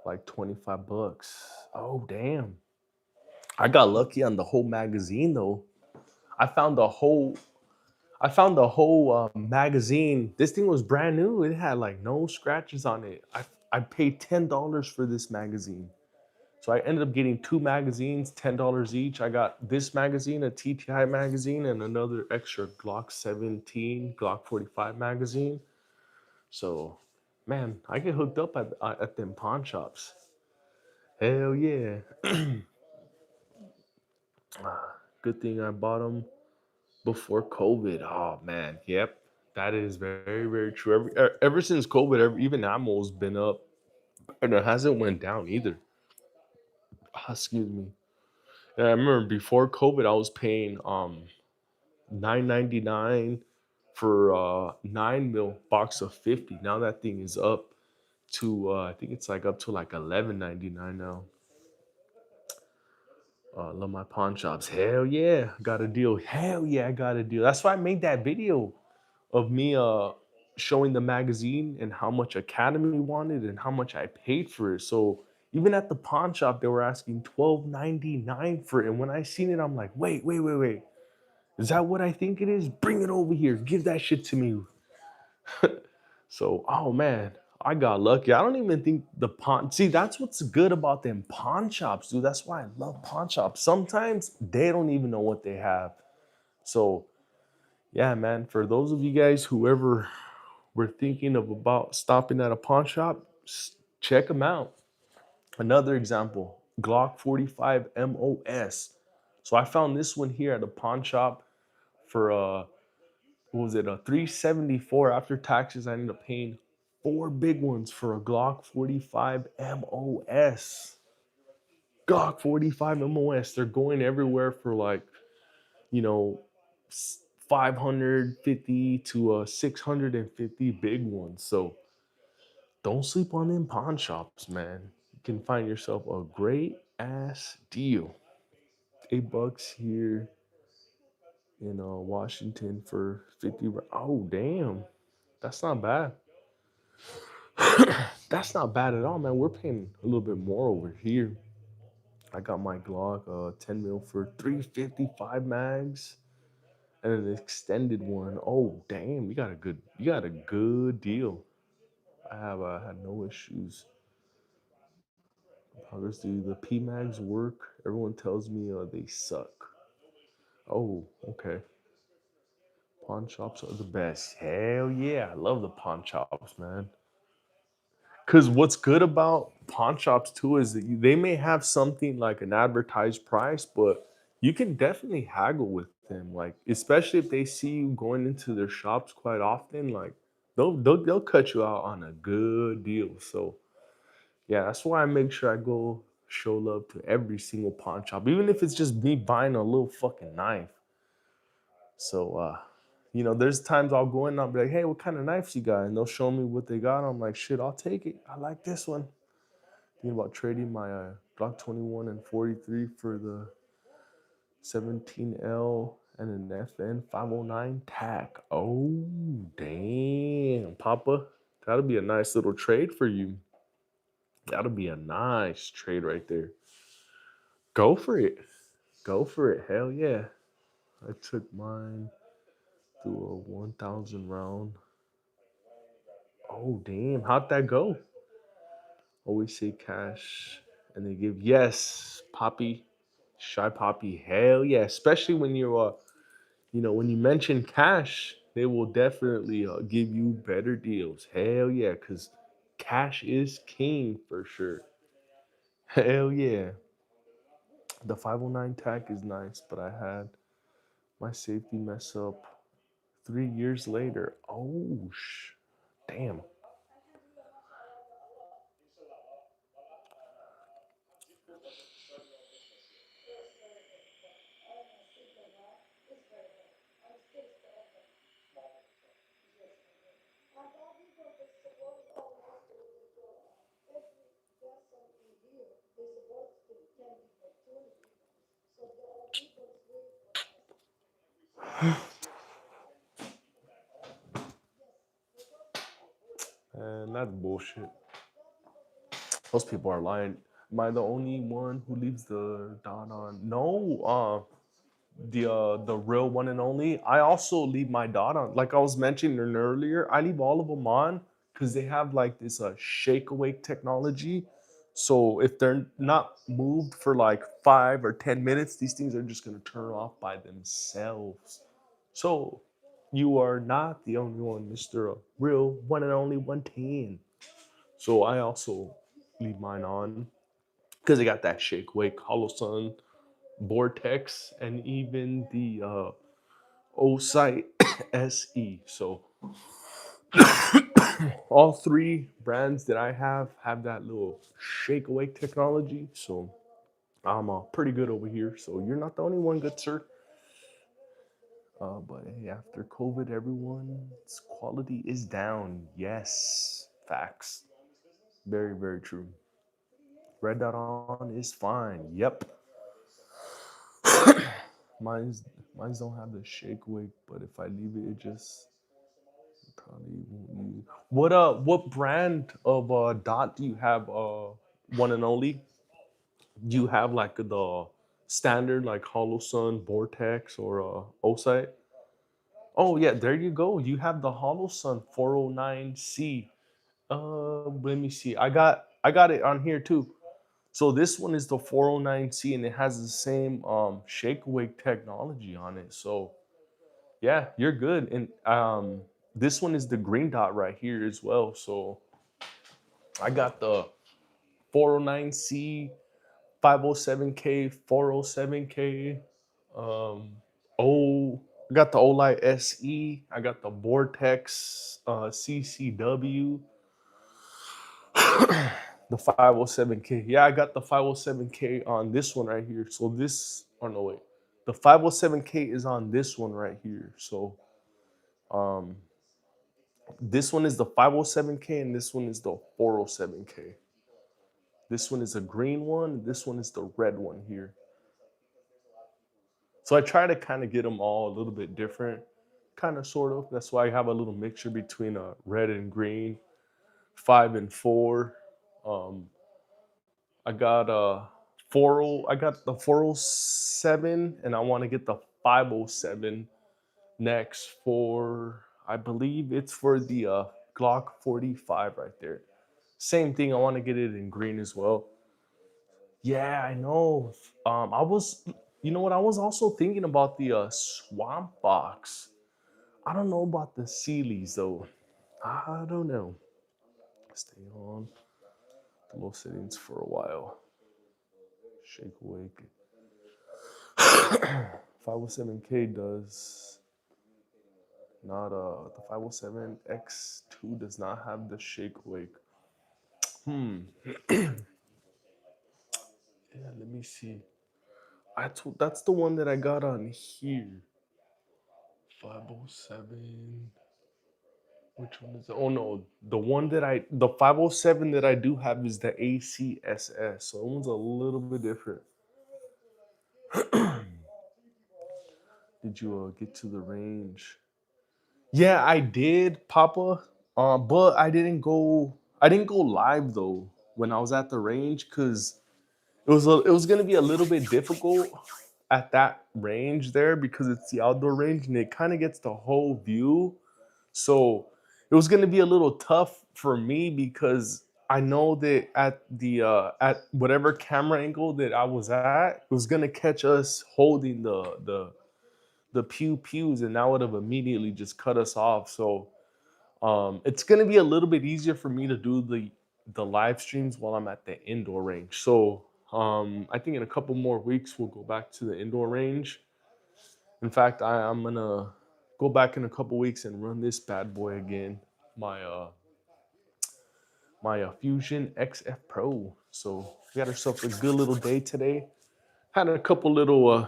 Speaker 1: like $25. Oh damn. I got lucky on the whole magazine though. I found the whole I found the whole magazine. This thing was brand new. It had like no scratches on it. I paid $10 for this magazine. So I ended up getting two magazines, $10 each. I got this magazine, a TTI magazine, and another extra Glock 17, Glock 45 magazine. So, man, I get hooked up at them pawn shops. Hell yeah. Good thing I bought them before COVID. Oh, man. Yep. That is very true. Ever since COVID, even ammo's been up and it hasn't went down either. Excuse me. And I remember before COVID, I was paying 9.99 for 9 mil box of 50. Now that thing is up to I think it's like up to like 11.99 now. Love my pawn shops. Hell yeah, got a deal. Hell yeah, I got a deal. That's why I made that video of me showing the magazine and how much Academy wanted and how much I paid for it. So even at the pawn shop, they were asking 12.99 for it. And when I seen it, I'm like, wait. Is that what I think it is? Bring it over here. Give that shit to me. So, oh man, I got lucky. I don't even think the pawn. See, that's what's good about them pawn shops, dude. That's why I love pawn shops. Sometimes they don't even know what they have. So, yeah, man. For those of you guys who ever were thinking of about stopping at a pawn shop, check them out. Another example: Glock 45 MOS. So I found this one here at a pawn shop for what was it, a 374 after taxes. I ended up paying four big ones for a Glock 45 MOS. Glock 45 MOS. They're going everywhere for like, you know, 550 to 650 big ones. So don't sleep on them pawn shops, man. You can find yourself a great ass deal. $8 here in Washington for 50. Oh, damn. That's not bad. That's not bad at all, man. We're paying a little bit more over here. I got my Glock 10 mil for 355 mags and an extended one. Oh damn, you got a good deal. I have had no issues. How does the P mags work? Everyone tells me they suck. Oh, okay. Pawn shops are the best. Hell yeah, I love the pawn shops, man. Because what's good about pawn shops too is that they may have something like an advertised price, but you can definitely haggle with them. Like, especially if they see you going into their shops quite often, like they'll cut you out on a good deal. So yeah, that's why I make sure I go show love to every single pawn shop, even if it's just me buying a little fucking knife. So there's times I'll go in and I'll be like, hey, what kind of knives you got? And they'll show me what they got. I'm like, shit, I'll take it. I like this one. Thinking about trading my Glock 21 and 43 for the 17L and an FN 509 tac. Oh, damn, Papa. That'll be a nice little trade for you. That'll be a nice trade right there. Go for it. Go for it. Hell yeah. I took mine through a 1,000 round. Oh, damn. How'd that go? Always say cash and they give. Yes, Poppy. Shy Poppy. Hell yeah. Especially when when you mention cash, they will definitely give you better deals. Hell yeah. Because cash is king for sure. Hell yeah. The 509 tac is nice, but I had my safety mess up 3 years later. Oh, damn. And that's bullshit. Those people are lying. Am I the only one who leaves the dot on? No, the real one and only. I also leave my dot on. Like I was mentioning earlier, I leave all of them on because they have like this shake awake technology. So if they're not moved for like 5 or 10 minutes, these things are just gonna turn off by themselves. So you are not the only one, Mister Real One and Only 110. So I also leave mine on because they got that shake wake, hollow sun, vortex, and even the Osite SE. So all three brands that I have that little shake awake technology. So I'm pretty good over here. So you're not the only one, good sir. But hey, after COVID, everyone's quality is down. Yes, facts. Very, very true. Red dot on is fine. Yep. Mine's mine's don't have the shake wake, but if I leave it, it just probably won't use. What brand of dot do you have? One and only. Do you have like the standard like Hollow Sun, Vortex, or Osite? Oh yeah, there you go. You have the Hollow Sun 409C. Let me see. I got it on here too. So this one is the 409C and it has the same shake awake technology on it. So yeah, you're good. And this one is the green dot right here as well. So I got the 409C, 507K, 407K, um, O. I got the Olight SE. I got the Vortex CCW, the 507K. Yeah, I got the 507K on this one right here. So this, oh no, wait. The 507K is on this one right here. So um, this one is the 507K and this one is the 407K. This one is a green one. This one is the red one here. So I try to kind of get them all a little bit different, kind of sort of. That's why I have a little mixture between red and green, 5 and 4. Um, I got I got the 407, and I want to get the 507 next for. I believe it's for the Glock 45 right there. Same thing. I want to get it in green as well. Yeah, I know. I was, you know what? I was also thinking about the Swamp Box. I don't know about the Sealies though. I don't know. Stay on the low settings for a while. Shake awake. 507K does not the 507X2 does not have the shake awake. Yeah, let me see. That's the one that I got on here. 507. Which one is it? Oh no, the 507 that I do have is the ACSS. So that one's a little bit different. Did you get to the range? Yeah, I did, Papa. But I didn't go. I didn't go live though when I was at the range because it was gonna be a little bit difficult at that range there because it's the outdoor range and it kind of gets the whole view. So it was gonna be a little tough for me because I know that at whatever camera angle that I was at, it was gonna catch us holding the pews, and that would have immediately just cut us off. So it's gonna be a little bit easier for me to do the live streams while I'm at the indoor range. So I think in a couple more weeks we'll go back to the indoor range. In fact, I'm gonna go back in a couple weeks and run this bad boy again. My Fusion XF Pro. So we got ourselves a good little day today. Had a couple little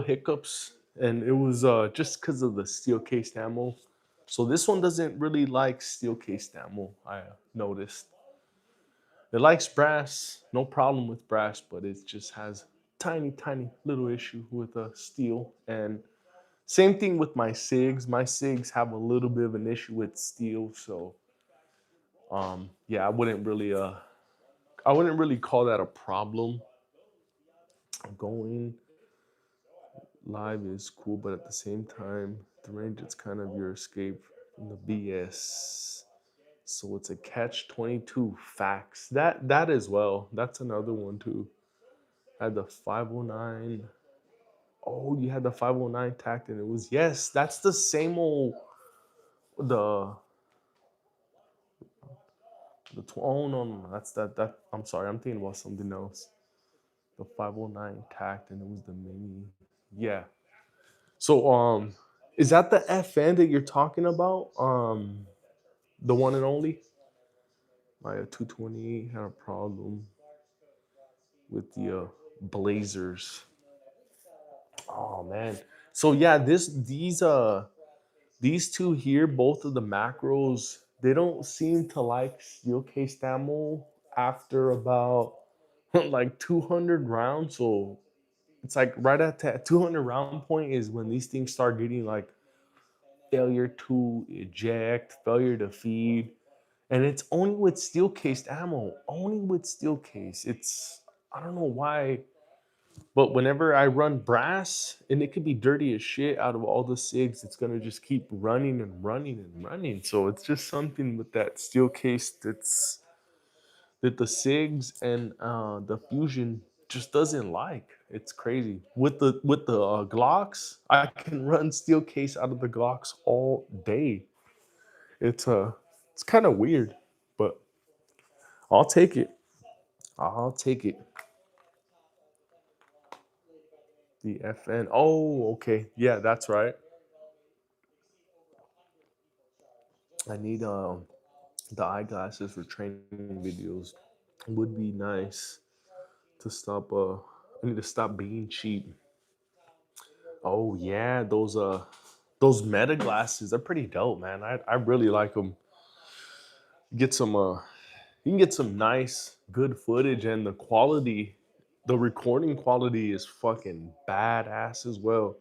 Speaker 1: hiccups, and it was just because of the steel cased ammo. So this one doesn't really like steel cased ammo. I noticed it likes brass, no problem with brass, but it just has tiny little issue with steel. And same thing with my SIGs. My SIGs have a little bit of an issue with steel, so yeah, I wouldn't really call that a problem. Going live is cool, but at the same time, the range is kind of your escape from the BS. So it's a catch 22 facts. That as well. That's another one too. I had the 509. Oh, you had the 509 tacked, and it was yes. That's the same old the oh no, that's that I'm sorry, I'm thinking about something else. The 509 tacked, and it was the mini. Yeah. So is that the FN that you're talking about? The one and only? My 228 had a problem with the Blazers. Oh man. So yeah, these two here, both of the macros, they don't seem to like steel case ammo after about like 200 rounds. So it's like right at that 200 round point is when these things start getting like failure to eject, failure to feed. And it's only with steel cased ammo, only with steel case. I don't know why, but whenever I run brass, and it could be dirty as shit out of all the SIGs, it's gonna just keep running and running and running. So it's just something with that steel case that the SIGs and the Fusion just doesn't like. It's crazy. With the Glocks, I can run steel case out of the Glocks all day. It's it's kind of weird, but I'll take it. I'll take it. The FN. Oh, okay. Yeah, that's right. I need the eyeglasses for training videos. Would be nice to stop. I need to stop being cheap. Oh yeah, those meta glasses. They're pretty dope, man. I really like them. Get some. You can get some nice, good footage, and the quality, the recording quality is fucking badass as well.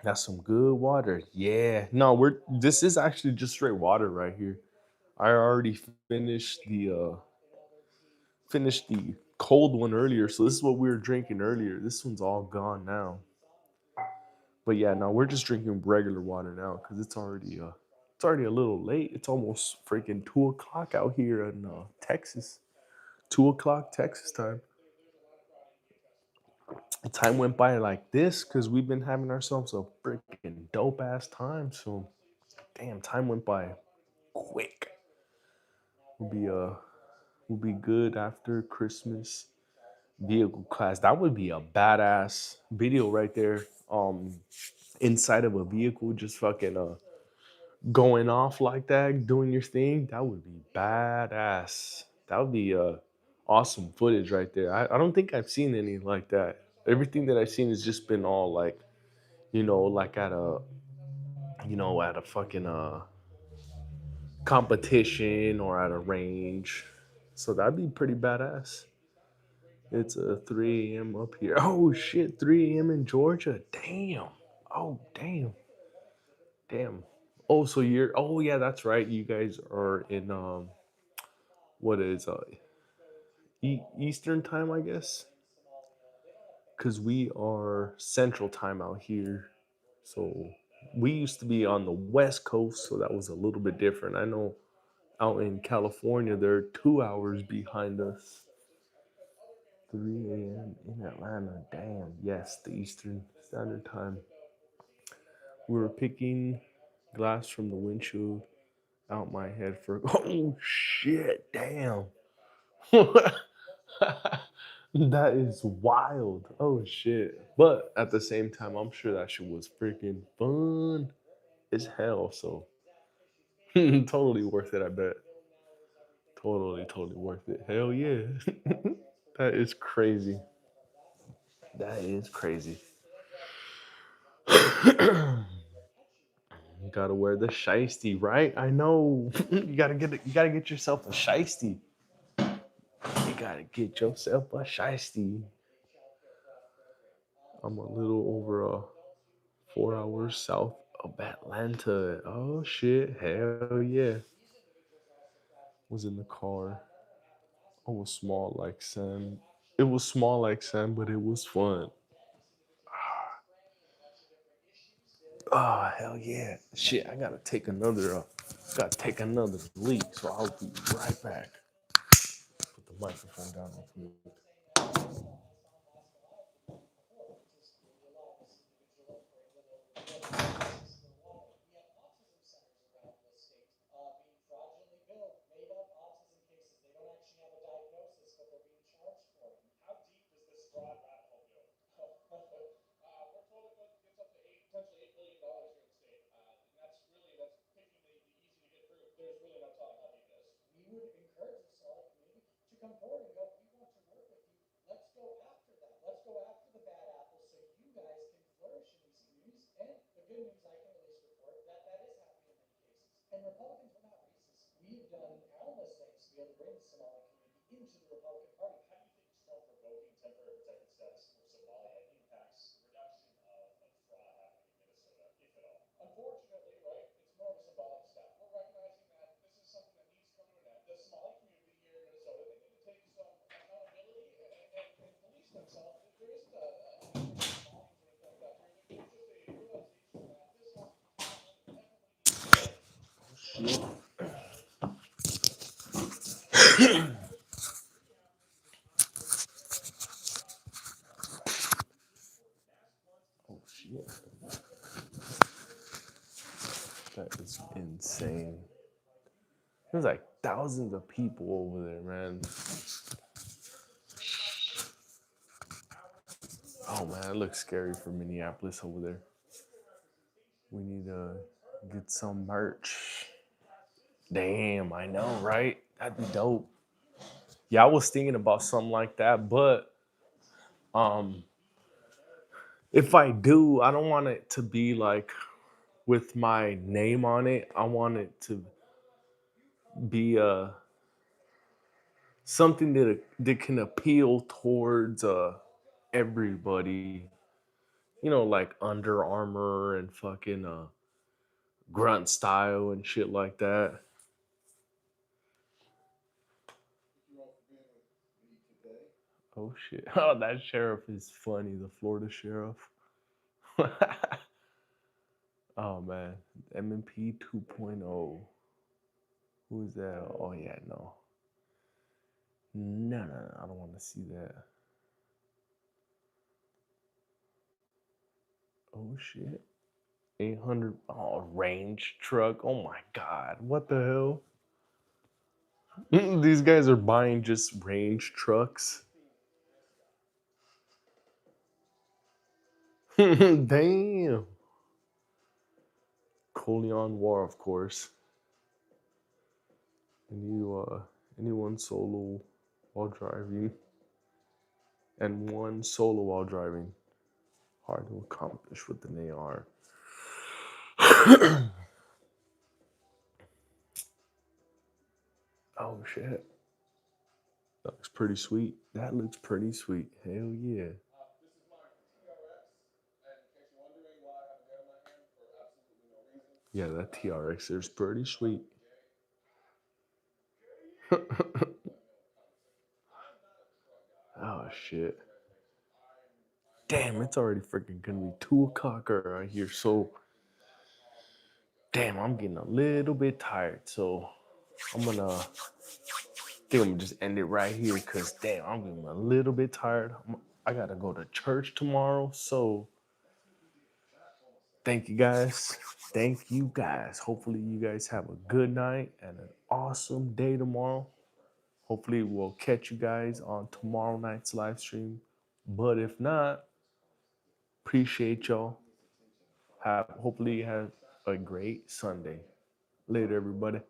Speaker 1: That's some good water. Yeah. No, this is actually just straight water right here. I already finished the cold one earlier, so this is what we were drinking earlier. This one's all gone now. But yeah, no, we're just drinking regular water now because it's already a little late. It's almost freaking 2 o'clock out here in Texas. 2 o'clock Texas time. The time went by like this because we've been having ourselves a freaking dope ass time. So damn, time went by quick. will be will be good after Christmas. Vehicle class. That would be a badass video right there. Inside of a vehicle, just fucking going off like that, doing your thing. That would be badass. That would be awesome footage right there. I don't think I've seen any like that. Everything that I've seen has just been all like, like at a, at a fucking competition or at a range. So that'd be pretty badass. It's a 3 a.m. up here. Oh shit, 3 a.m. in Georgia. Damn. Oh damn. Damn. Oh, so you're oh yeah, that's right. You guys are in what is Eastern time, I guess? Cuz we are Central time out here. So we used to be on the West Coast, so that was a little bit different. I know out in California they're 2 hours behind us. 3 a.m. in Atlanta. Damn. Yes, the Eastern Standard Time. We were picking glass from the windshield out my head for. Oh shit! Damn. That is wild. Oh shit. But at the same time, I'm sure that shit was freaking fun as hell. So totally worth it. I bet. Totally, totally worth it. Hell yeah. That is crazy. That is crazy. You gotta wear the shiesty, right? I know. You gotta get yourself a shiesty. You gotta get yourself a shiesty. I'm a little over 4 hours south of Atlanta. Oh shit. Hell yeah. Was in the car. I was small like Sam. It was small like Sam, but it was fun. Oh hell yeah. Shit, I gotta take another leak, so I'll be right back. Put the microphone down real quick. Oh shit. That is insane. There's like thousands of people over there, man. Oh man, it looks scary for Minneapolis over there. We need to get some merch. Damn, I know, right? That'd be dope. Yeah, I was thinking about something like that, but um if I do, I don't want it to be like with my name on it. I want it to be something that can appeal towards everybody. Like Under Armour and fucking grunt style and shit like that. Oh shit. Oh, that sheriff is funny, the Florida sheriff. Oh man. MMP 2.0. Who is that? Oh yeah, no. No, no, no, I don't want to see that. Oh shit. 800 range truck. Oh my god. What the hell? These guys are buying just range trucks. Damn. Coleon War, of course. Anyone solo while driving, and one solo while driving. Hard to accomplish with an AR. Oh shit. That looks pretty sweet. That looks pretty sweet. Hell yeah. Yeah, that TRX is pretty sweet. Oh shit. Damn, it's already freaking gonna be 2 o'clock right here. So damn, I'm getting a little bit tired. So I'm gonna think I'm gonna just end it right here because damn, I'm getting a little bit tired. I gotta go to church tomorrow. So thank you guys. Thank you guys. Hopefully you guys have a good night and an awesome day tomorrow. Hopefully we'll catch you guys on tomorrow night's live stream. But if not, appreciate y'all. Hopefully you have a great Sunday. Later, everybody.